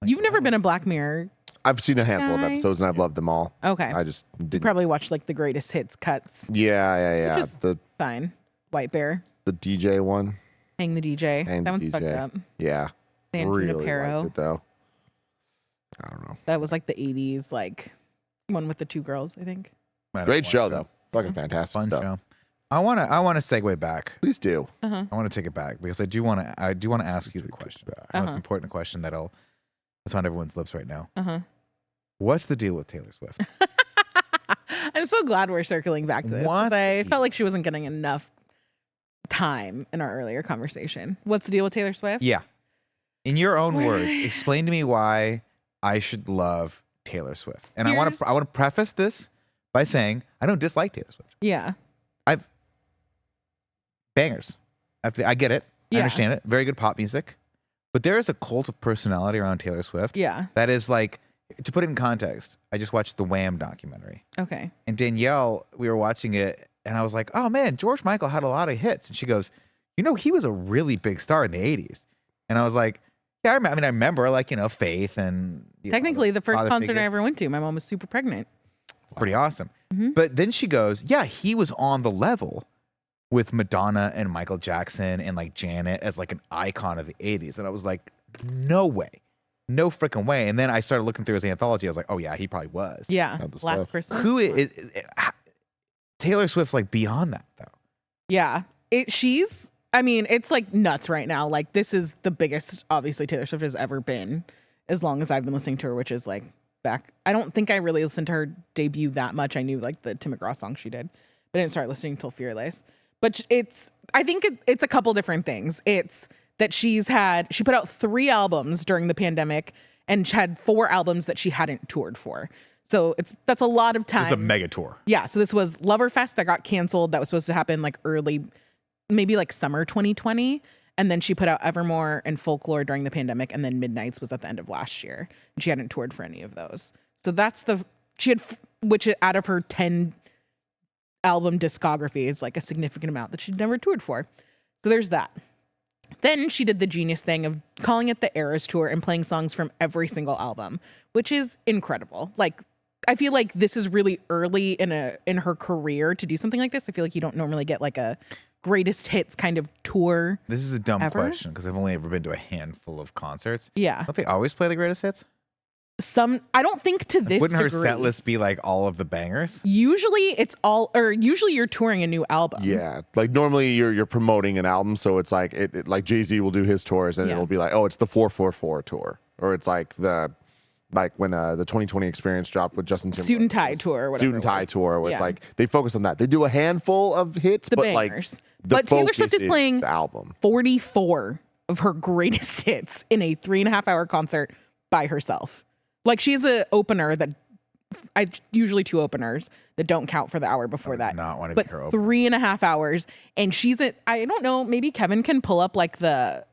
You've never been a Black Mirror. I've seen a handful of Guy. episodes and I've loved them all. Okay. I just didn't. Probably watched like the greatest hits cuts. Yeah. Which is The fine. White Bear. DJ one. Hang the DJ. Hang that the one's fucked DJ. up. Yeah. San really Junipero. liked it though. I don't know. That was like the 80s, like one with the 2 girls, I think. Great show though. Fucking fantastic Fun stuff. show. I want to segue back. Please do. I want to take it back because I do want to ask you the question. The most important question that's on everyone's lips right now. What's the deal with Taylor Swift? I'm so glad we're circling back to this. 'Cause What? I felt like she wasn't getting enough time in our earlier conversation. What's the deal with Taylor Swift? Yeah. In your own words, explain to me why I should love Taylor Swift. And I want to preface this by saying I don't dislike Taylor Swift. Yeah. I've bangers. I get it. I understand it. Very good pop music. But there is a cult of personality around Taylor Swift. Yeah. That is like, to put it in context, I just watched the Wham documentary. Okay. And Danielle, we were watching it, and I was like, oh man, George Michael had a lot of hits. And she goes, you know, he was a really big star in the 80s. And I was like, yeah, I remember like, you know, Faith and... Technically, the first father concert figure. I ever went to, my mom was super pregnant. Pretty awesome. But then she goes, yeah, he was on the level with Madonna and Michael Jackson and like Janet as like an icon of the 80s. And I was like, no way. No freaking way. And then I started looking through his anthology. I was like, oh yeah, he probably was. Yeah. Had the Last stuff. Christmas. Who is Taylor Swift's like beyond that though. Yeah. It's like nuts right now. Like, this is the biggest, obviously, Taylor Swift has ever been, as long as I've been listening to her, which is like back. I don't think I really listened to her debut that much. I knew like the Tim McGraw song she did, but I didn't start listening until Fearless. But I think it's a couple different things. It's that she put out 3 albums during the pandemic and had 4 albums that she hadn't toured for. So that's a lot of time. It's a mega tour. Yeah. So this was Loverfest that got canceled. That was supposed to happen like early, maybe like summer 2020. And then she put out Evermore and Folklore during the pandemic. And then Midnights was at the end of last year. And she hadn't toured for any of those. So which out of her 10 album discography is like a significant amount that she'd never toured for. So there's that. Then she did the genius thing of calling it the Eras Tour and playing songs from every single album, which is incredible. Like, I feel like this is really early in her career to do something like this. I feel like you don't normally get like a greatest hits kind of tour. This is a dumb ever. question because I've only ever been to a handful of concerts. Yeah. Don't they always play the greatest hits? I don't think to this Wouldn't her degree. set list be like all of the bangers? Usually usually you're touring a new album. Yeah, like normally you're promoting an album, so it's like like Jay-Z will do his tours, and Yeah. it'll be like, oh, it's the 444 tour, or it's like when the 2020 Experience dropped with Justin Timberlake, Suit and Tie tour or whatever. Suit and Tie it was. tour, where it's Yeah. like they focus on that. They do a handful of hits, The but bangers. like the But Taylor focus Swift is playing the album. 44 of her greatest hits in a 3.5-hour concert by herself. Like, she has a opener that usually 2 openers that don't count for the hour before that. Not want to But be her opener. 3.5 hours, and she's at, I don't know, maybe Kevin can pull up like the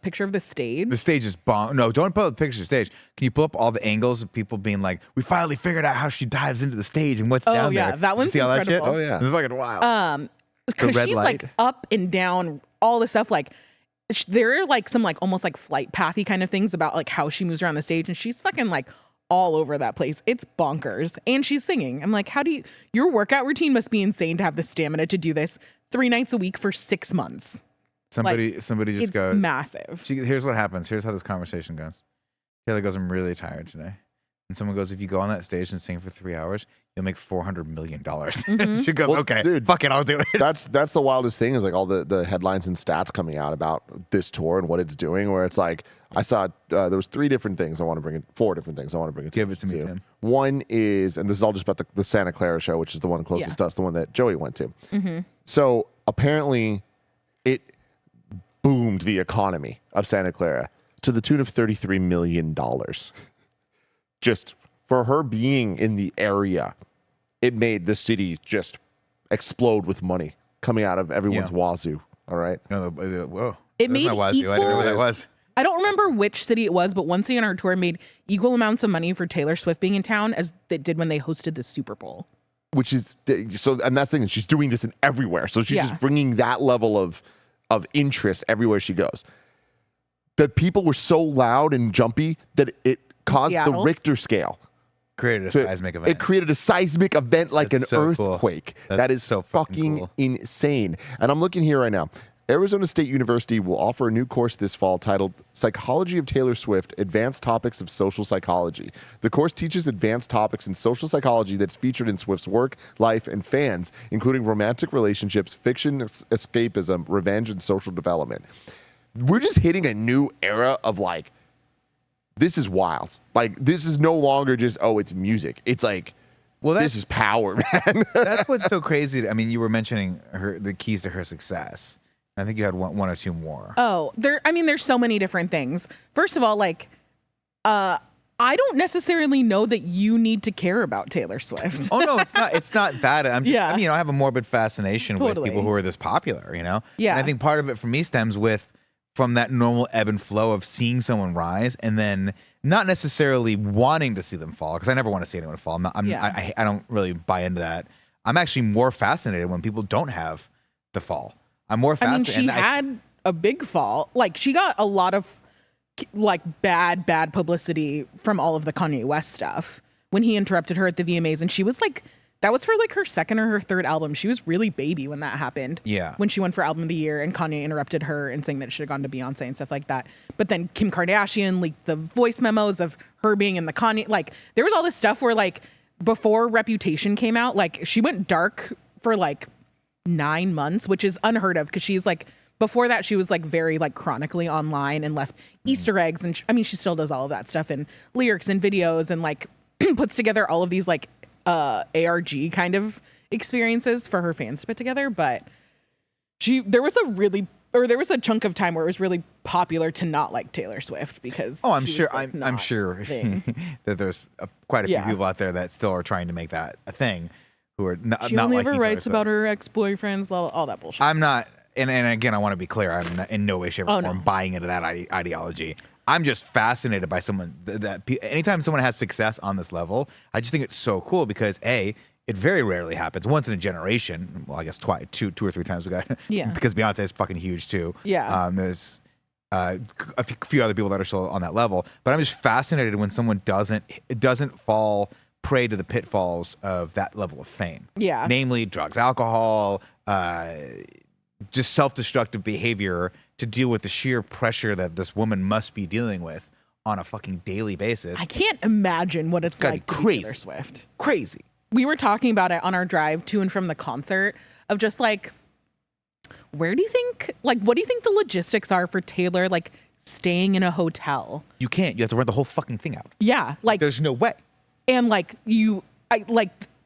picture of the stage. The stage is bomb. No, don't pull up the picture of the stage. Can you pull up all the angles of people being like, we finally figured out how she dives into the stage and what's down yeah, there? that You one's see all that shit? incredible. Oh, yeah. It's fucking wild. Because red she's light. like up and down, all the stuff. Like, there are like some like almost like flight pathy kind of things about like how she moves around the stage, and she's fucking like all over that place. It's bonkers. And she's singing. I'm like, your workout routine must be insane to have the stamina to do this 3 nights a week for 6 months. somebody just It's goes, massive. here's what happens. Here's how this conversation goes. Taylor goes, I'm really tired today. And someone goes, if you go on that stage and sing for 3 hours, you'll make $400 million. She goes, Well, okay, dude, fuck it, I'll do it. That's the wildest thing is like all the headlines and stats coming out about this tour and what it's doing, where it's like I saw there was 4 different things I want to bring it Give it to me, Tim. One is, and this is all just about the Santa Clara show, which is the one closest to us, the one that Joey went to. So apparently it boomed the economy of Santa Clara to the tune of $33 million. Just for her being in the area, it made the city just explode with money coming out of everyone's wazoo. All right. No, whoa. It That's made my wazoo. I didn't know what that equal- was. I don't remember which city it was, but one city on her tour made equal amounts of money for Taylor Swift being in town as it did when they hosted the Super Bowl. Which is so, and that's the thing. She's doing this in everywhere, so she's Yeah. just bringing that level of interest everywhere she goes. That people were so loud and jumpy that it caused the Seattle? Richter scale. Created a to- seismic event. It created a seismic event like That's an so cool. earthquake. That's That is so fucking cool. insane. And I'm looking here right now. Arizona State University will offer a new course this fall titled Psychology of Taylor Swift, Advanced Topics of Social Psychology. The course teaches advanced topics in social psychology that's featured in Swift's work, life, and fans, including romantic relationships, fiction, escapism, revenge, and social development. We're just hitting a new era of like, this is wild. Like, this is no longer just, oh, it's music. It's like, Well, this is power, man. that's what's so crazy. I mean, you were mentioning the keys to her success. I think you had one or two more. Oh, there's so many different things. First of all, like, I don't necessarily know that you need to care about Taylor Swift. Oh no, it's not. It's not that. I'm just, Yeah. I mean, I have a morbid fascination with Totally. people who are this popular. You know. Yeah. And I think part of it for me stems from that normal ebb and flow of seeing someone rise and then not necessarily wanting to see them fall, because I never want to see anyone fall. I don't really buy into that. I'm actually more fascinated when people don't have the fall. I'm more I mean, fascinated. she had a big fall. Like, she got a lot of like bad publicity from all of the Kanye West stuff when he interrupted her at the VMAs, and she was like, that was for like her second or her third album. She was really baby when that happened. Yeah. When she won for Album of the Year, and Kanye interrupted her and saying that it should have gone to Beyonce and stuff like that. But then Kim Kardashian leaked the voice memos of her being in the Kanye. Like, there was all this stuff where like before Reputation came out, like she went dark for like 9 months, which is unheard of because she's like, before that she was like very like chronically online and left Easter eggs, and I mean she still does all of that stuff and lyrics and videos and like puts together all of these like ARG kind of experiences for her fans to put together. But there was a chunk of time where it was really popular to not like Taylor Swift because I'm she was, sure. like, I'm not sure a thing. that there's quite a few Yeah. people out there that still are trying to make that a thing, who are not. She not only liking ever Taylor writes Swift. about her ex-boyfriends, blah, all that bullshit. I'm not, and again, I want to be clear. I'm not, in no way, shape, or form buying into that ideology. I'm just fascinated by someone that anytime someone has success on this level, I just think it's so cool because A, It very rarely happens. Once in a generation. Well, I guess twice, two or three times we got. Yeah. Because Beyonce is fucking huge too. Yeah. There's a few other people that are still on that level. But I'm just fascinated when someone doesn't fall prey to the pitfalls of that level of fame. Yeah. Namely, drugs, alcohol, just self-destructive behavior to deal with the sheer pressure that this woman must be dealing with on a fucking daily basis. I can't imagine what it's gotta be like to be crazy. Taylor Swift. Crazy. We were talking about it on our drive to and from the concert of just like, where do you think, like, what do you think the logistics are for Taylor, like, staying in a hotel? You can't. You have to rent the whole fucking thing out. Yeah. Like, There's no way. and like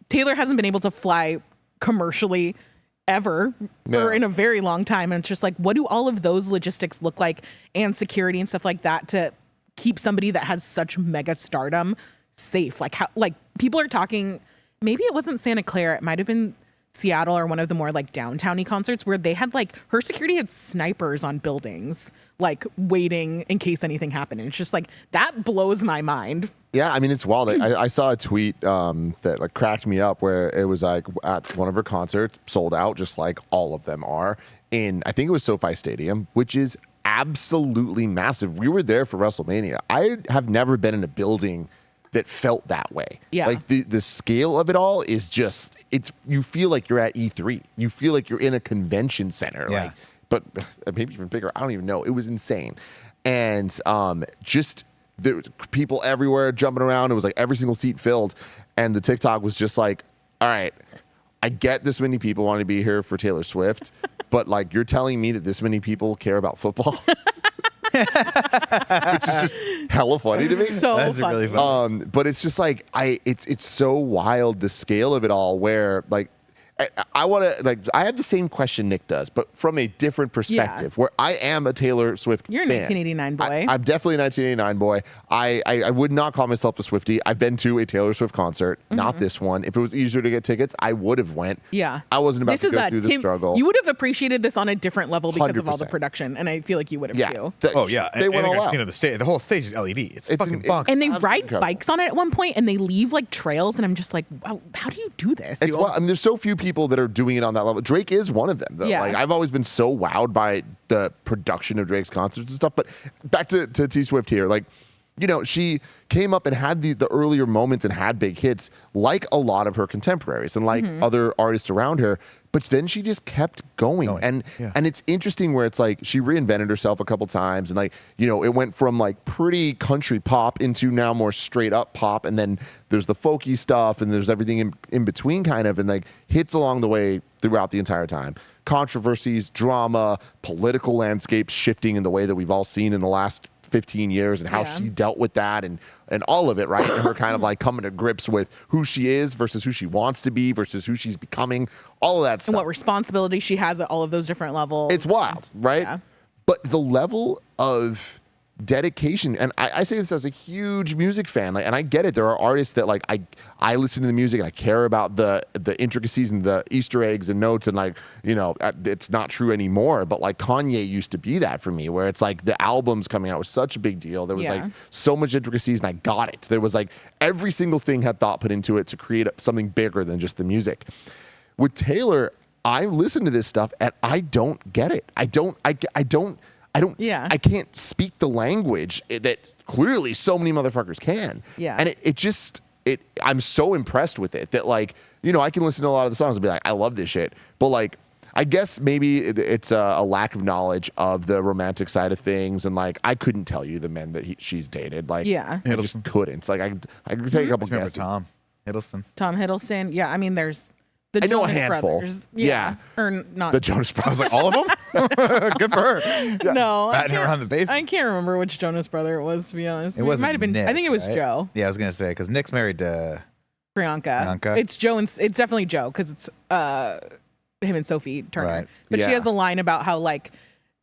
Taylor hasn't been able to fly commercially ever or in a very long time. And it's just like, what do all of those logistics look like and security and stuff like that to keep somebody that has such mega stardom safe? Like, how, like, people are talking, maybe it wasn't Santa Clara, it might have been Seattle or one of the more like downtowny concerts where they had like, her security had snipers on buildings, like waiting in case anything happened. And it's just like, that blows my mind. Yeah, I mean, it's wild. I saw a tweet that like cracked me up where it was like at one of her concerts, sold out, just like all of them are, in, I think it was SoFi Stadium, which is absolutely massive. We were there for WrestleMania. I have never been in a building that felt that way. Yeah. Like the scale of it all is just, you feel like you're at E3. You feel like you're in a convention center. Yeah. Like, but maybe even bigger. I don't even know. It was insane. And just there was people everywhere jumping around. It was like every single seat filled. And the TikTok was just like, all right, I get this many people want to be here for Taylor Swift, but like you're telling me that this many people care about football? Which is just hella funny to me. So That's funny. really funny. But it's just like it's so wild, the scale of it all, where like I want to, like, I have the same question Nick does, but from a different perspective, where I am a Taylor Swift You're a fan. 1989 boy. I'm definitely a 1989 boy. I would not call myself a Swiftie. I've been to a Taylor Swift concert, not this one. If it was easier to get tickets, I would have went. Yeah. I wasn't about to go through the struggle. You would have appreciated this on a different level because of all the 100%. production, and I feel like you would have Yeah. too. Oh yeah, They went all out. The whole stage is LED. It's fucking bonkers. And they Absolutely ride incredible. bikes on it at one point, and they leave like trails, and I'm just like, wow, how do you do this? It's, well, I mean, there's so few people that are doing it on that level. Drake is one of them, though. Yeah. Like, I've always been so wowed by the production of Drake's concerts and stuff. But back to T Swift here, like, you know, she came up and had the earlier moments and had big hits, like a lot of her contemporaries and like other artists around her. But then she just kept going. And it's interesting where it's like she reinvented herself a couple times. And like, you know, it went from like pretty country pop into now more straight up pop. And then there's the folky stuff and there's everything in between kind of, and like hits along the way throughout the entire time. Controversies, drama, political landscapes shifting in the way that we've all seen in the last 15 years and how she dealt with that and all of it, right? And her kind of like coming to grips with who she is versus who she wants to be versus who she's becoming, all of that stuff. And what responsibility she has at all of those different levels. It's wild, right? Yeah. But the level of dedication, and I say this as a huge music fan, like, and I get it. There are artists that like I listen to the music and I care about the intricacies and the Easter eggs and notes, and like, you know, it's not true anymore. But like Kanye used to be that for me, where it's like the albums coming out was such a big deal. There was like so much intricacies, and I got it. There was like every single thing had thought put into it to create something bigger than just the music. With Taylor, I listen to this stuff and I don't get it. I can't speak the language that clearly so many motherfuckers can. Yeah. And I'm so impressed with it that, like, you know, I can listen to a lot of the songs and be like, I love this shit. But like, I guess maybe it's a lack of knowledge of the romantic side of things. And like, I couldn't tell you the men that she's dated. Like, I just couldn't. It's like, I could take a couple Remember guesses. Tom Hiddleston? Tom Hiddleston. Yeah, I mean, there's the I know a Jonas handful. Brothers. Yeah. Or not. The Jonas Brothers. I was like, all of them? Good for her. No. Batting around the bases. I can't remember which Jonas brother it was, to be honest. It wasn't might have been. Nick, I think it was right? Joe. Yeah, I was gonna say because Nick's married to Priyanka. It's Joe and it's definitely Joe because it's him and Sophie Turner. Right. But she Yeah. has a line about how like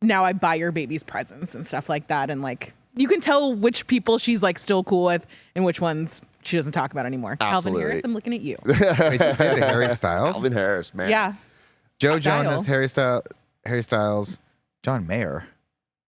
now I buy your baby's presents and stuff like that, and like you can tell which people she's like still cool with and which ones she doesn't talk about anymore. Absolutely. Calvin Harris, I'm looking at you. Wait, she's married to Harry Styles. Calvin Harris, man. Yeah. Joe Style. Jonas, Harry Styles, John Mayer.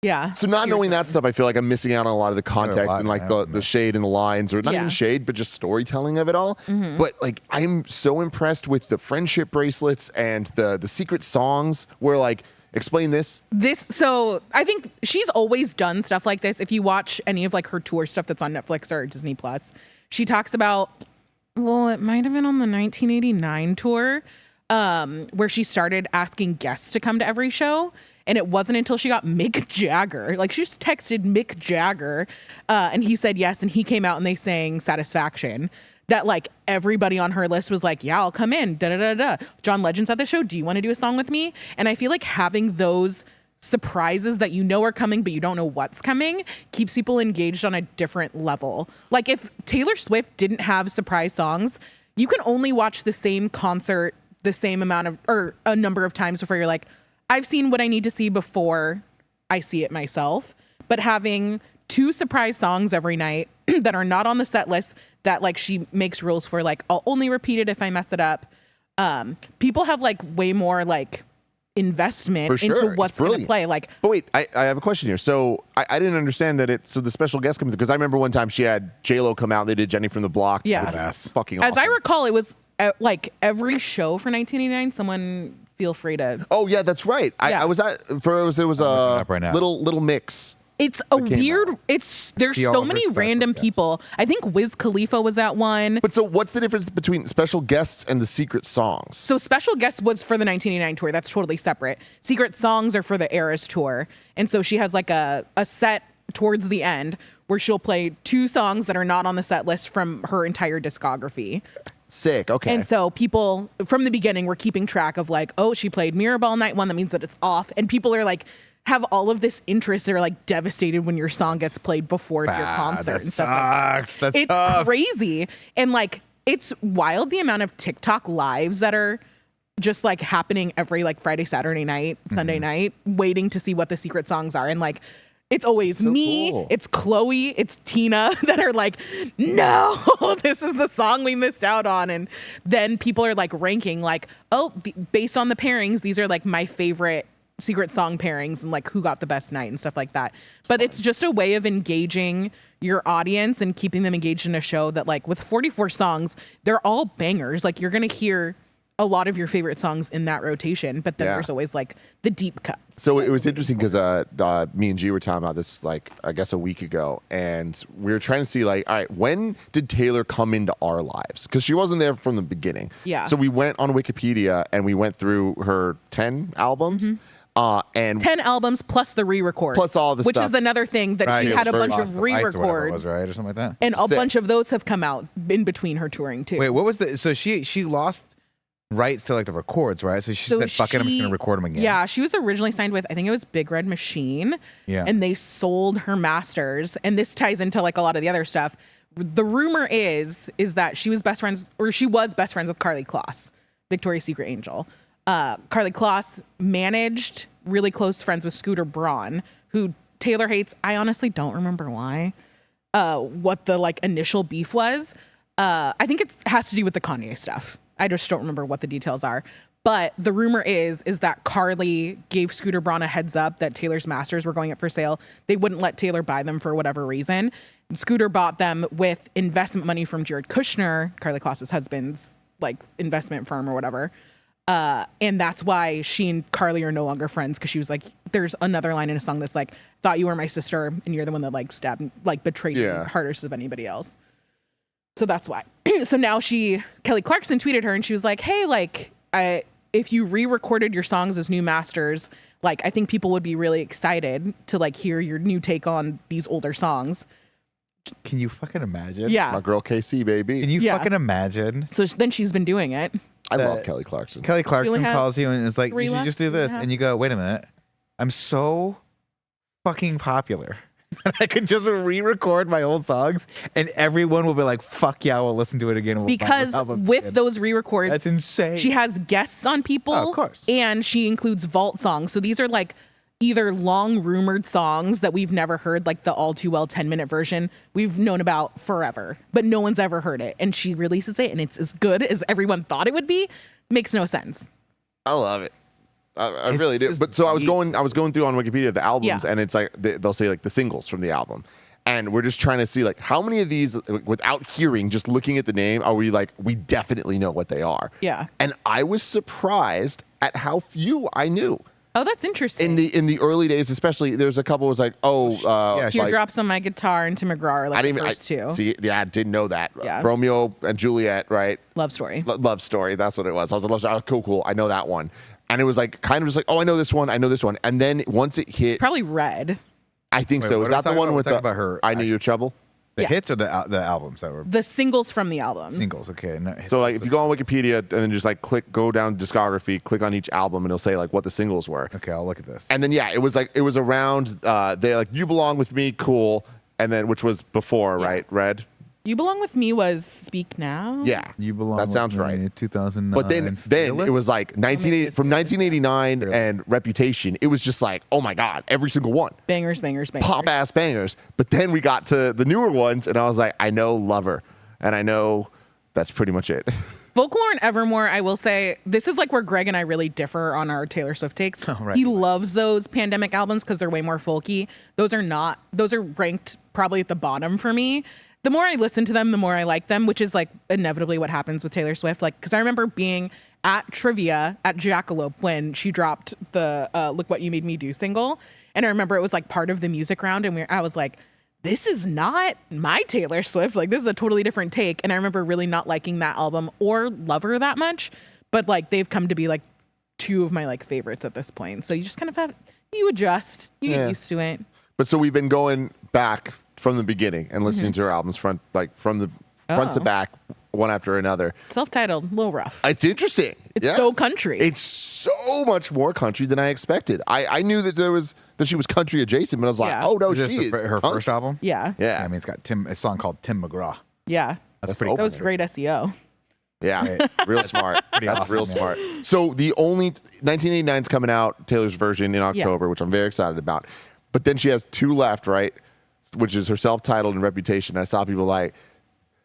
Yeah. So not knowing that stuff, I feel like I'm missing out on a lot of the context lot, and like yeah. the shade and the lines, or not Yeah. even shade, but just storytelling of it all. Mm-hmm. But like, I'm so impressed with the friendship bracelets and the secret songs where like, explain this. So I think she's always done stuff like this. If you watch any of like her tour stuff that's on Netflix or Disney Plus, she talks about, well, it might have been on the 1989 tour, where she started asking guests to come to every show. And it wasn't until she got Mick Jagger, like she just texted Mick Jagger, and he said yes, and he came out and they sang Satisfaction, that like everybody on her list was like, yeah, I'll come in, da da da da. John Legend's at the show. Do you want to do a song with me? And I feel like having those surprises that you know are coming, but you don't know what's coming, keeps people engaged on a different level. Like if Taylor Swift didn't have surprise songs, you can only watch the same concert the same amount of, or a number of times before you're like, I've seen what I need to see before I see it myself. But having 2 surprise songs every night that are not on the set list, that like she makes rules for, like I'll only repeat it if I mess it up. People have like way more like investment For sure. into It's what's going to brilliant. play. Like, But wait, I have a question here. So I didn't understand that so the special guest comes, because I remember one time she had J-Lo come out and they did Jenny from the Block. Yeah. which was Badass. fucking as awesome. I recall, it was like every show for 1989. Someone feel free to. Oh yeah, that's right. Yeah. I was at it was looking it a up right now. little mix. It's a came weird. out. There's See all so of her many special random guests. people. I think Wiz Khalifa was at one. But so what's the difference between special guests and the secret songs? So special guest was for the 1989 tour. That's totally separate. Secret songs are for the Eras tour. And so she has like a set towards the end where she'll play 2 songs that are not on the set list from her entire discography. Sick. Okay. And so people from the beginning were keeping track of like, oh, she played Mirrorball night 1. That means that it's off. And people are like, have all of this interest. They're like devastated when your song gets played before it's your concert That and stuff like that. sucks. That's It's tough. crazy. And like, it's wild the amount of TikTok lives that are just like happening every like Friday, Saturday night, Sunday night, waiting to see what the secret songs are. And like, it's always So me, cool. it's Chloe, it's Tina that are like, no, this is the song we missed out on. And then people are like ranking like, oh, based on the pairings, these are like my favorite secret song pairings and like who got the best night and stuff like that. But it's just a way of engaging your audience and keeping them engaged in a show that like with 44 songs, they're all bangers. Like you're going to hear a lot of your favorite songs in that rotation, but then Yeah. there's always like the deep cuts. So it was interesting because me and G were talking about this like I guess a week ago, and we were trying to see like, all right, when did Taylor come into our lives? Because she wasn't there from the beginning. Yeah. So we went on Wikipedia and we went through her 10 albums, and 10 albums plus the re-record. Plus all the which stuff. is another thing that Right, she yeah, had a sure. bunch Lost of the Lights or whatever it re-records. was, right, or something like that. And a Sick. bunch of those have come out in between her touring too. Wait, what was the? So she lost rights to like the records, right? So she said, "Fuck it, I'm just gonna record them again." Yeah, she was originally signed with, I think it was Big Red Machine. Yeah. And they sold her masters. And this ties into like a lot of the other stuff. The rumor is that she was best friends with Carly Kloss, Victoria's Secret Angel. Carly Kloss managed really close friends with Scooter Braun, who Taylor hates. I honestly don't remember why. What the like initial beef was. I think it has to do with the Kanye stuff. I just don't remember what the details are. But the rumor is that Carly gave Scooter Braun a heads up that Taylor's masters were going up for sale. They wouldn't let Taylor buy them for whatever reason. And Scooter bought them with investment money from Jared Kushner, Carly Kloss's husband's like investment firm or whatever. And that's why she and Carly are no longer friends, because she was like, there's another line in a song that's like, thought you were my sister and you're the one that like stabbed, like betrayed me hardest of anybody else. So that's why. So now Kelly Clarkson tweeted her and she was like, hey, like, if you re-recorded your songs as new masters, like, I think people would be really excited to like hear your new take on these older songs. Can you fucking imagine? Yeah. my girl KC, baby. Can you Yeah. fucking imagine? So then she's been doing it. I love Kelly Clarkson. Kelly Clarkson only have calls you and is like, 3 "You should left? just do this," 3.5? and you go, "Wait a minute, I'm so fucking popular." I could just re-record my old songs, and everyone will be like, "Fuck yeah, we'll listen to it again." And we'll buy Because those albums with again." those re-records, That's insane. she has guests on people. Oh, of course. And she includes vault songs. So these are like either long rumored songs that we've never heard, like the All Too Well 10-minute version we've known about forever, but no one's ever heard it. And she releases it and it's as good as everyone thought it would be. Makes no sense. I love it. I really do. But so I was going through on Wikipedia the albums, Yeah. and it's like they'll say like the singles from the album. And we're just trying to see like how many of these, without hearing, just looking at the name, are we like, we definitely know what they are. Yeah. And I was surprised at how few I knew. Oh, that's interesting. In the early days, especially, there's a couple was like, Teardrops on My Guitar and Tim McGraw are like the first two. See, yeah, I didn't know that. Yeah. Romeo and Juliet, right? Love Story. Love Story. That's what it was. I was like, Love Story. Oh, cool. I know that one. And it was like kind of just like, oh, I know this one. And then once it hit, Probably Red. I think Wait, so. what Is are we that the talking one about? with We're the talking about her I Knew Your Trouble? The Yeah. hits or the albums that were The singles from the albums. singles? Okay. No, So like if you go on Wikipedia and then just like go down discography, click on each album, and it'll say like what the singles were. okay, I'll look at this. And then it was around they like You Belong With Me, cool, and then which was before, right? Red. You Belong With Me was Speak Now. Yeah. You Belong. That sounds With right. Me, 2009. But then it was like 1989 and Reputation. It was just like, oh my God, every single one. Bangers. Pop ass bangers. But then we got to the newer ones and I was like, I know Lover. And I know that's pretty much it. Folklore and Evermore, I will say, this is like where Greg and I really differ on our Taylor Swift takes. right. He loves those pandemic albums because they're way more folky. Those are ranked probably at the bottom for me. The more I listen to them, the more I like them, which is like inevitably what happens with Taylor Swift. Like, because I remember being at trivia at Jackalope when she dropped the Look What You Made Me Do single. And I remember it was like part of the music round. And I was like, this is not my Taylor Swift. Like, this is a totally different take. And I remember really not liking that album or Lover that much. But like, they've come to be like two of my like favorites at this point. So you just kind of you adjust, you get used to it. But so we've been going back from the beginning and listening to her albums from the front to back, one after another. Self-titled, a little rough. It's interesting. It's so country. It's so much more country than I expected. I knew that she was country adjacent, but I was like, oh no, Is this she is her country. first album? Yeah. Yeah. I mean, it's got a song called Tim McGraw. Yeah. That's pretty. open. That was great SEO. Yeah, real smart. That's awesome, real yeah. smart. So the only 1989's coming out, Taylor's version in October, which I'm very excited about. But then she has two left, right? Which is her self-titled and Reputation. I saw people like,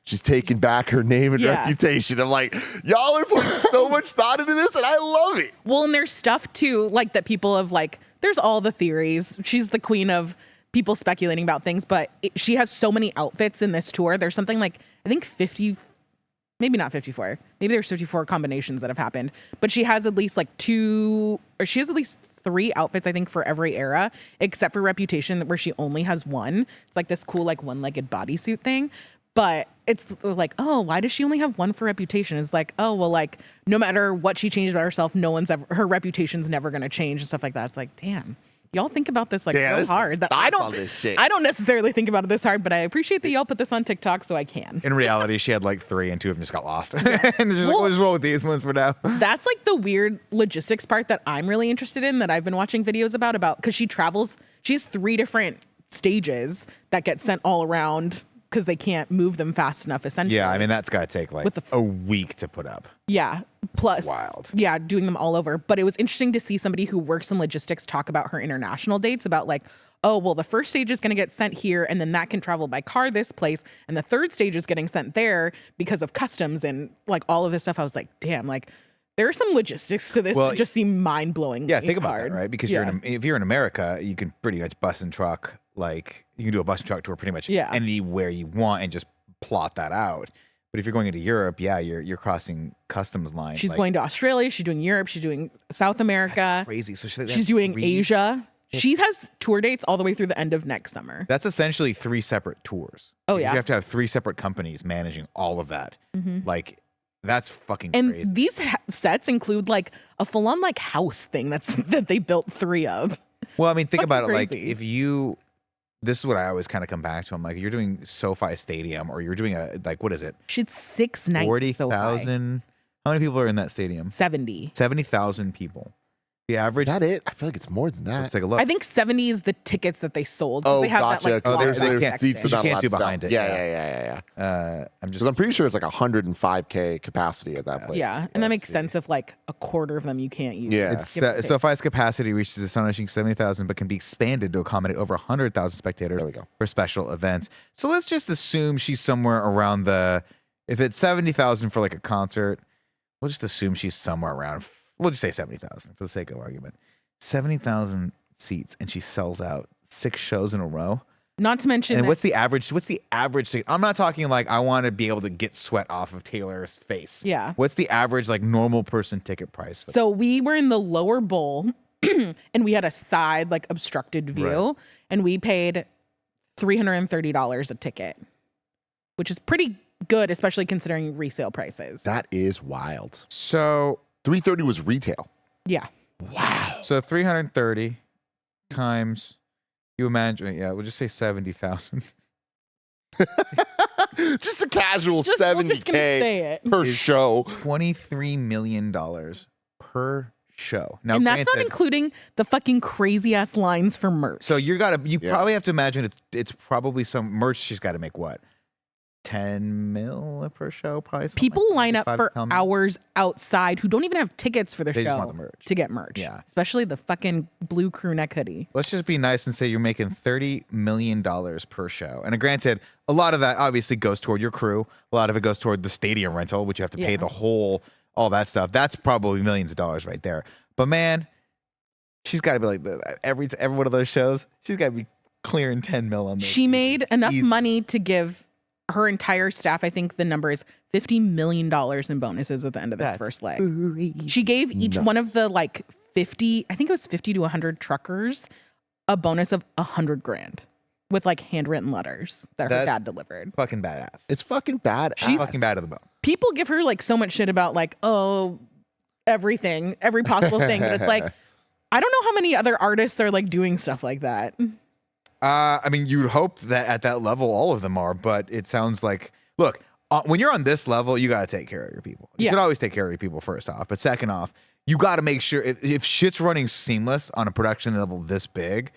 she's taking back her name and reputation. I'm like, y'all are putting so much thought into this, and I love it. Well, and there's stuff too, like that people have like, there's all the theories. She's the queen of people speculating about things, but she has so many outfits in this tour. There's something like, I think 50, maybe not 54. Maybe there's 54 combinations that have happened, but she has at least like she has at least 3 outfits, I think, for every era, except for Reputation, where she only has one. It's like this cool, like one-legged bodysuit thing. But it's like, oh, why does she only have one for Reputation? It's like, oh, well, like, no matter what she changes about herself, her reputation's never going to change and stuff like that. It's like, damn, y'all think about this like so hard that I don't necessarily think about it this hard, but I appreciate that y'all put this on TikTok so I can. In reality, she had like 3 and 2 of them just got lost. And it's just like, we'll just roll with these ones for now. That's like the weird logistics part that I'm really interested in, that I've been watching videos about because she has 3 different stages that get sent all around because they can't move them fast enough, essentially. Yeah, I mean, that's got to take like a week to put up. Yeah. Plus, Wild. Yeah, doing them all over. But it was interesting to see somebody who works in logistics talk about her international dates, about like, oh, well, the first stage is going to get sent here, and then that can travel by car this place, and the third stage is getting sent there because of customs and like all of this stuff. I was like, damn, like there are some logistics to this that just seem mind-blowing. Yeah, think about that, right? Because if you're in America, you can pretty much bus and truck, like you can do a bus and truck tour pretty much anywhere you want and just plot that out. But if you're going into Europe, you're crossing customs lines. She's going to Australia. She's doing Europe. She's doing South America. That's crazy. So she's doing Asia. She has tour dates all the way through the end of next summer. That's essentially 3 separate tours. Oh, Because yeah. you have to have 3 separate companies managing all of that. Like, that's fucking And crazy. these sets include like a full-on like house thing that they built 3 of. Well, I mean, think about it. Like, crazy. this is what I always kind of come back to. I'm like, you're doing SoFi Stadium, or you're doing what is it? She had 6 nights. 40,000. How many people are in that stadium? 70. 70,000 people. The average. Is that it? I feel like it's more than that. Let's take a look. I think 70 is the tickets that they sold. Oh, They have gotcha. That, like, There's can't- seats you that can't not do allowed to behind sell. it. Yeah. I'm I'm pretty sure it's like 105K capacity at that place. Yeah, and that makes sense if like a quarter of them you can't use. Yeah. It's Give or take. SoFi's capacity reaches astonishing 70,000, but can be expanded to accommodate over 100,000 spectators There we go. for special events. So let's just assume she's somewhere around if it's 70,000 for like a concert, we'll just assume she's somewhere around we'll just say 70,000 for the sake of argument. 70,000 seats, and she sells out 6 shows in a row. Not to mention, and what's the average? I'm not talking like I want to be able to get sweat off of Taylor's face. Yeah. What's the average like normal person ticket price? So we were in the lower bowl, and we had a side like obstructed view, Right. and we paid $330 a ticket, which is pretty good, especially considering resale prices. That is wild. So $330 was retail. Yeah. Wow. So 330 times, you imagine, yeah, we'll just say 70,000. Just a casual We're just gonna say $70K it. per show. $23 million per show. Now, And that's not granted, including the fucking crazy ass lines for merch. so you Yeah. probably have to imagine it's probably some merch she's got to make what? 10 mil per show, probably. something People like line that, up 5 for to 10 mil. hours outside who don't even have tickets for the They show just want the merch. to get merch. Yeah. Especially the fucking blue crew neck hoodie. Let's just be nice and say you're making $30 million per show. And granted, a lot of that obviously goes toward your crew. A lot of it goes toward the stadium rental, which you have to pay Yeah. the whole, all that stuff. That's probably millions of dollars right there. But man, she's got to be like, every one of those shows, she's got to be clearing 10 mil on those. She made enough Easy. money to give her entire staff, I think the number is $50 million in bonuses at the end of this That's first leg. She gave each one of the like 50, I think it was 50 to 100 truckers, a bonus of $100,000 with like handwritten letters that her That's- dad delivered. Fucking badass. It's fucking bad. She's fucking bad to the bone. People give her like so much shit about like, oh, everything, every possible thing. But it's like, I don't know how many other artists are like doing stuff like that. I mean, you'd hope that at that level, all of them are, but it sounds like, look, when you're on this level, you got to take care of your people. You Yeah. should always take care of your people first off. But second off, you got to make sure if shit's running seamless on a production level this big,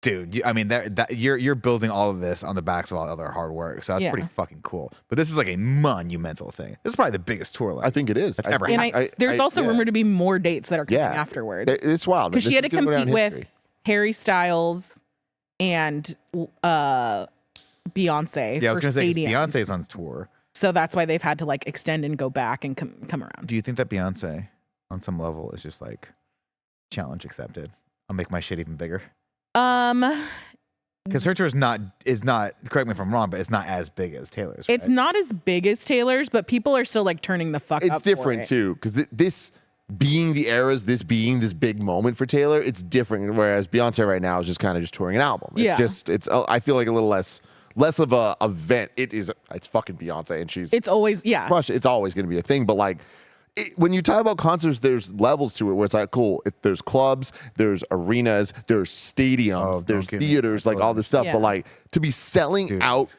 dude, you're building all of this on the backs of all other hard work. So that's Yeah. pretty fucking cool. But this is like a monumental thing. This is probably the biggest tour I think it is. That's ever And happened. there's also yeah. rumored to be more dates that are coming Yeah. afterwards. It's wild. Because she This had to is gonna go down compete with history. Harry Styles and Beyonce Yeah, I was for gonna say 'cause stadiums. Beyonce's on tour. So that's why they've had to like extend and go back and come around. Do you think that Beyonce, on some level, is just like challenge accepted? I'll make my shit even bigger. Because her tour is not. Correct me if I'm wrong, but it's not as big as Taylor's. It's right? not as big as Taylor's, but people are still like turning the fuck up. It's for different it. too, because this being the eras, this being this big moment for Taylor, it's different. Whereas Beyonce right now is just kind of just touring an album. It's Yeah. I feel like a little less of a event. It's fucking Beyonce, and she's It's always crush it. It's always going to be a thing. But like, when you talk about concerts, there's levels to it where it's like, cool. There's clubs, there's arenas, there's stadiums, Oh, don't there's get me theaters, like all this stuff. Yeah. But like, to be selling Dude. out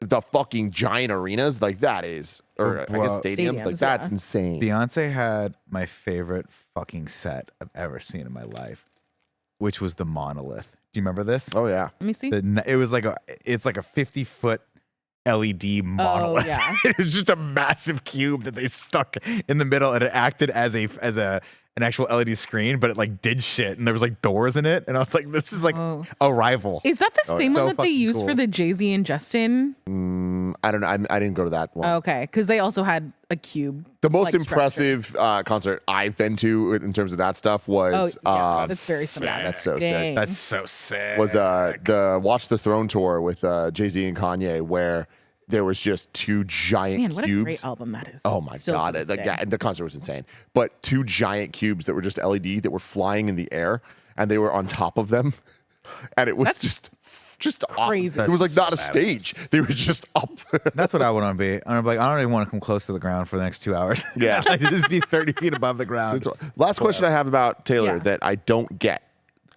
the fucking giant arenas, like that is, or I guess Well, stadiums, like Stadiums, that's yeah. insane. Beyonce had my favorite fucking set I've ever seen in my life, which was the Monolith. Do you remember this? Oh yeah. Let me see. It was like it's like a 50-foot LED monolith. yeah. It's just a massive cube that they stuck in the middle, and it acted as an actual LED screen, but it like did shit, and there was like doors in it, and I was like, this is like Oh. a rival. Is that the Oh, same so one that they fucking used cool. for the Jay-Z and Justin? I don't know. I didn't go to that one. Okay, because they also had a cube. The most like, impressive concert I've been to in terms of that stuff was Oh, yeah, that's very similar. yeah, that's so sick. Dang. That's so sick. Was the Watch the Throne tour with Jay-Z and Kanye, where there was just two giant Man, what a cubes. great album that is. Oh my Still to god! this Like, day. yeah, and the concert was insane. But two giant cubes that were just LED that were flying in the air, and they were on top of them, and it was That's just awesome. crazy. It was like That's not a so stage; they were just up. That's what I want to be. I'm like, I don't even want to come close to the ground for the next 2 hours. Yeah. like to just be 30 feet above the ground. Last question I have about Taylor Yeah. that I don't get: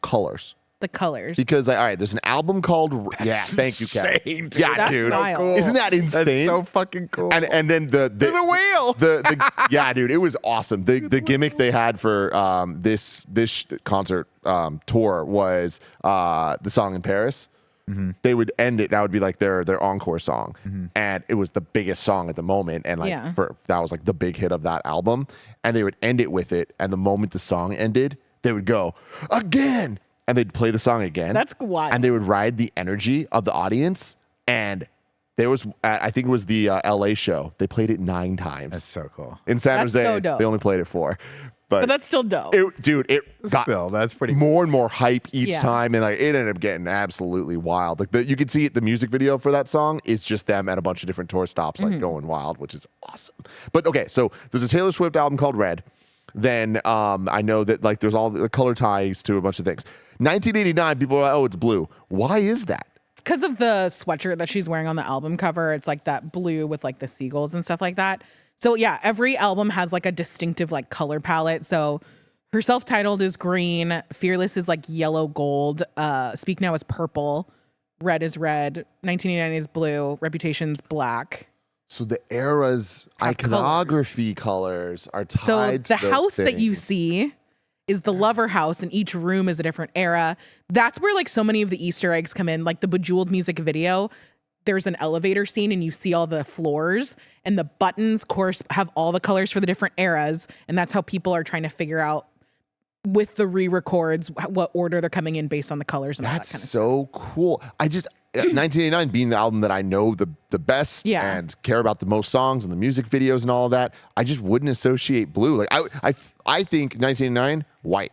colors. The colors. Because all right, there's an album called thank you, Kevin. Insane, dude. Yeah, That's dude. wild. Cool. Isn't that insane? That's so fucking cool. And then the There's a whale. the yeah, dude, it was awesome. The gimmick they had for this concert tour was the song in Paris. Mm-hmm. They would end it. That would be like their encore song, and it was the biggest song at the moment. And like Yeah. that was like the big hit of that album. And they would end it with it. And the moment the song ended, they would go again, and they'd play the song again. That's wild. And they would ride the energy of the audience, and There was, I think it was the LA show. They played it 9 times. That's so cool. In San That's Jose, so dope. they only played it 4. But that's still dope. It got Still, that's pretty more and more hype each Yeah. time, and like it ended up getting absolutely wild. Like you can see it, the music video for that song is just them at a bunch of different tour stops, like going wild, which is awesome. But okay, so there's a Taylor Swift album called Red. Then I know that like there's all the color ties to a bunch of things. 1989, people are like, oh, it's blue. Why is that? It's because of the sweatshirt that she's wearing on the album cover. It's like that blue with like the seagulls and stuff like that. So yeah, every album has like a distinctive like color palette. So her self-titled is green, Fearless is like yellow gold, Speak Now is purple, Red is red, 1989 is blue, Reputation's black. So the era's Have iconography colors are tied So to the those house that you things. see is the lover house, and each room is a different era. That's where like so many of the Easter eggs come in, like the Bejeweled music video. There's an elevator scene and you see all the floors, and the buttons, of course, have all the colors for the different eras. And that's how people are trying to figure out with the re-records what order they're coming in based on the colors and all that That's kind of so cool. I just 1989 being the album that I know the best Yeah. and care about the most songs and the music videos and all of that. I just wouldn't associate blue. Like I think 1989 white.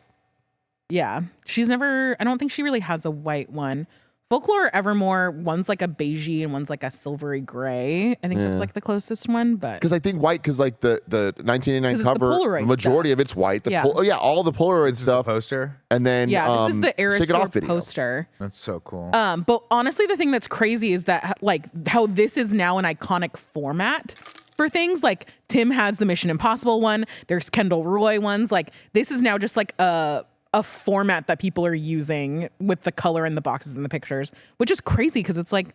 Yeah. I don't think she really has a white one. Folklore Evermore, one's like a beigey and one's like a silvery gray. I think that's like the closest one, but Because I think white, because like the 1989 'Cause it's the cover, Polaroid majority stuff. of it's white. Yeah. all the Polaroid This is the stuff, poster. and then yeah, this is the Eras Shake It Tour Off video. poster. That's so cool. But honestly, the thing that's crazy is that like how this is now an iconic format for things. Like Tim has the Mission Impossible one. There's Kendall Roy ones. Like this is now just like a format that people are using with the color and the boxes and the pictures, which is crazy because it's like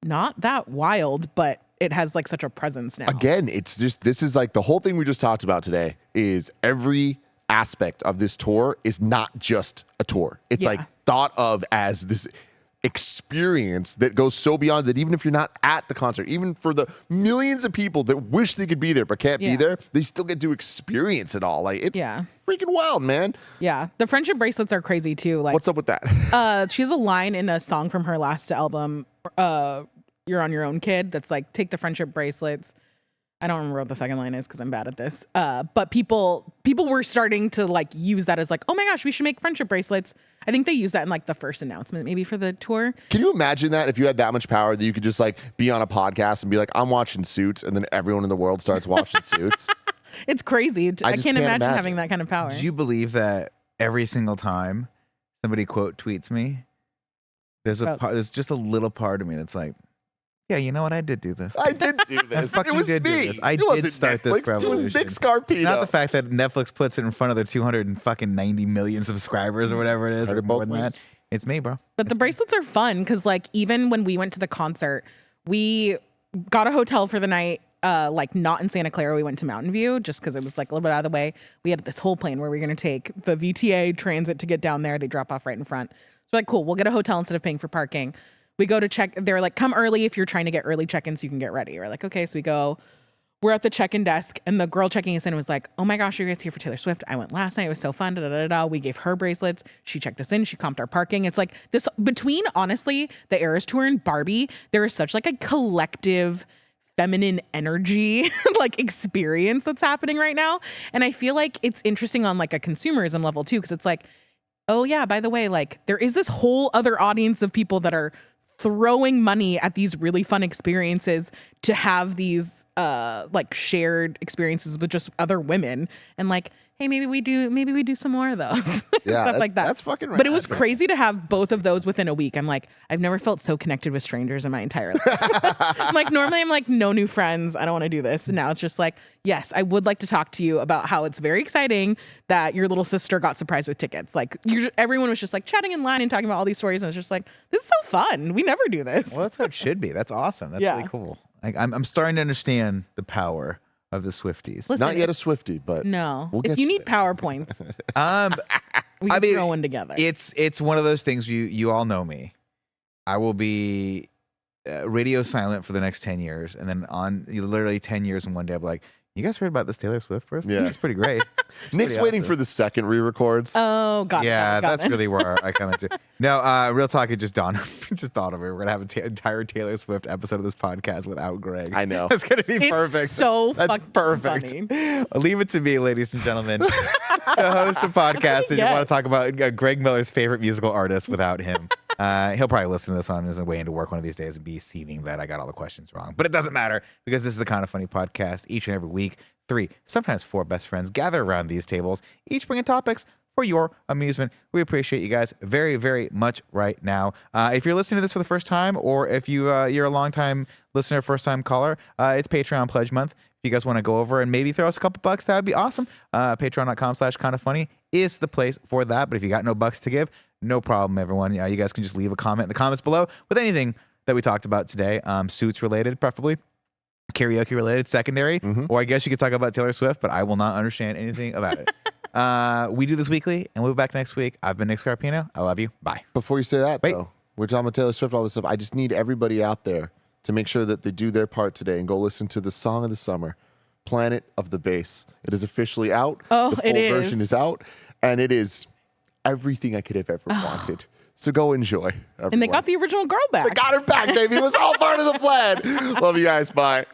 not that wild, but it has like such a presence now. Again, it's just this is like the whole thing we just talked about today is every aspect of this tour is not just a tour. It's Yeah. like thought of as this experience that goes so beyond that. Even if you're not at the concert, even for the millions of people that wish they could be there but can't be Yeah. there, they still get to experience it all. Like it's Yeah. freaking wild, man. Yeah. The friendship bracelets are crazy too. Like What's up with that? she has a line in a song from her last album, You're on Your Own, Kid, that's like, take the friendship bracelets. I don't remember what the second line is because I'm bad at this. But people were starting to like use that as like, oh my gosh, we should make friendship bracelets. I think they used that in like the first announcement maybe for the tour. Can you imagine that if you had that much power that you could just like be on a podcast and be like, I'm watching Suits, and then everyone in the world starts watching Suits? It's crazy. I just can't can't imagine imagine. having that kind of power. Do you believe that every single time somebody quote tweets me, there's there's just a little part of me that's like, yeah, you know what? I did do this. I did do this. fucking it was did do me. this. I It did wasn't start this Netflix. It was revolution. Nick Scarpino. It's not the fact that Netflix puts it in front of their 290 million subscribers or whatever it is, Heard or it more both than ways. that. It's me, bro. But the bracelets are fun because like even when we went to the concert, we got a hotel for the night, like not in Santa Clara. We went to Mountain View just because it was like a little bit out of the way. We had this whole plan where we were going to take the VTA transit to get down there. They drop off right in front. So like, cool, we'll get a hotel instead of paying for parking. We go to check. They're like, come early if you're trying to get early check-ins, you can get ready. We're like, okay. So we go. We're at the check-in desk, and the girl checking us in was like, oh my gosh, are you guys here for Taylor Swift? I went last night. It was so fun. Da, da, da, da. We gave her bracelets. She checked us in. She comped our parking. It's like this between, honestly, the Eras Tour and Barbie, there is such like a collective feminine energy like experience that's happening right now. And I feel like it's interesting on like a consumerism level too, because it's like, oh yeah, by the way, like there is this whole other audience of people that are throwing money at these really fun experiences to have these like shared experiences with just other women, and like, hey, maybe we do some more of those. Yeah, Stuff like that. That's fucking right. But it was crazy to have both of those within a week. I'm like, I've never felt so connected with strangers in my entire life. I'm like, normally I'm like, no new friends. I don't want to do this. And now it's just like, yes, I would like to talk to you about how it's very exciting that your little sister got surprised with tickets. Like everyone was just like chatting in line and talking about all these stories. And it's just like, this is so fun. We never do this. Well, that's how it should be. That's awesome. That's Yeah. really cool. Like, I'm starting to understand the power of the Swifties. Listen, Not yet a Swiftie, but no. we'll get If you to need there. PowerPoints, we I can mean, throw one together. It's one of those things. You all know me. I will be radio silent for the next 10 years, and then on literally 10 years in one day, I'll be like, You guys heard about this Taylor Swift person? Yeah. It's pretty great. Nick's pretty waiting awesome. for the second re-records. Oh, got Yeah, it. Got that's it. really where I come into. No, real talk. It just dawned. Just thought of it. We're gonna have an entire Taylor Swift episode of this podcast without Greg. I know. It's gonna be It's perfect. so That's fucking perfect. funny. Leave it to me, ladies and gentlemen, to host a podcast. And you Yes. want to talk about Greg Miller's favorite musical artist without him. He'll probably listen to this on his way into work one of these days and be seething that I got all the questions wrong. But it doesn't matter because this is the Kind of Funny podcast. Each and every week, 3, sometimes 4 best friends gather around these tables, each bringing topics for your amusement. We appreciate you guys very, very much right now. If you're listening to this for the first time, or if you're a long-time listener, first-time caller, it's Patreon Pledge Month. If you guys want to go over and maybe throw us a couple bucks, that would be awesome. Patreon.com/kindafunny is the place for that. But if you got no bucks to give, no problem, everyone. You guys can just leave a comment in the comments below with anything that we talked about today, suits related, preferably. Karaoke related, secondary, or I guess you could talk about Taylor Swift, but I will not understand anything about it. We do this weekly, and we'll be back next week. I've been Nick Scarpino. I love you. Bye. Before you say that, Wait. though, we're talking about Taylor Swift, all this stuff. I just need everybody out there to make sure that they do their part today and go listen to the song of the summer, Planet of the Bass. It is officially out. Oh, the full it is. version is out, and it is everything I could have ever wanted. So go enjoy. And they got the original girl back. They got her back, baby. It was all part of the plan. Love you guys. Bye.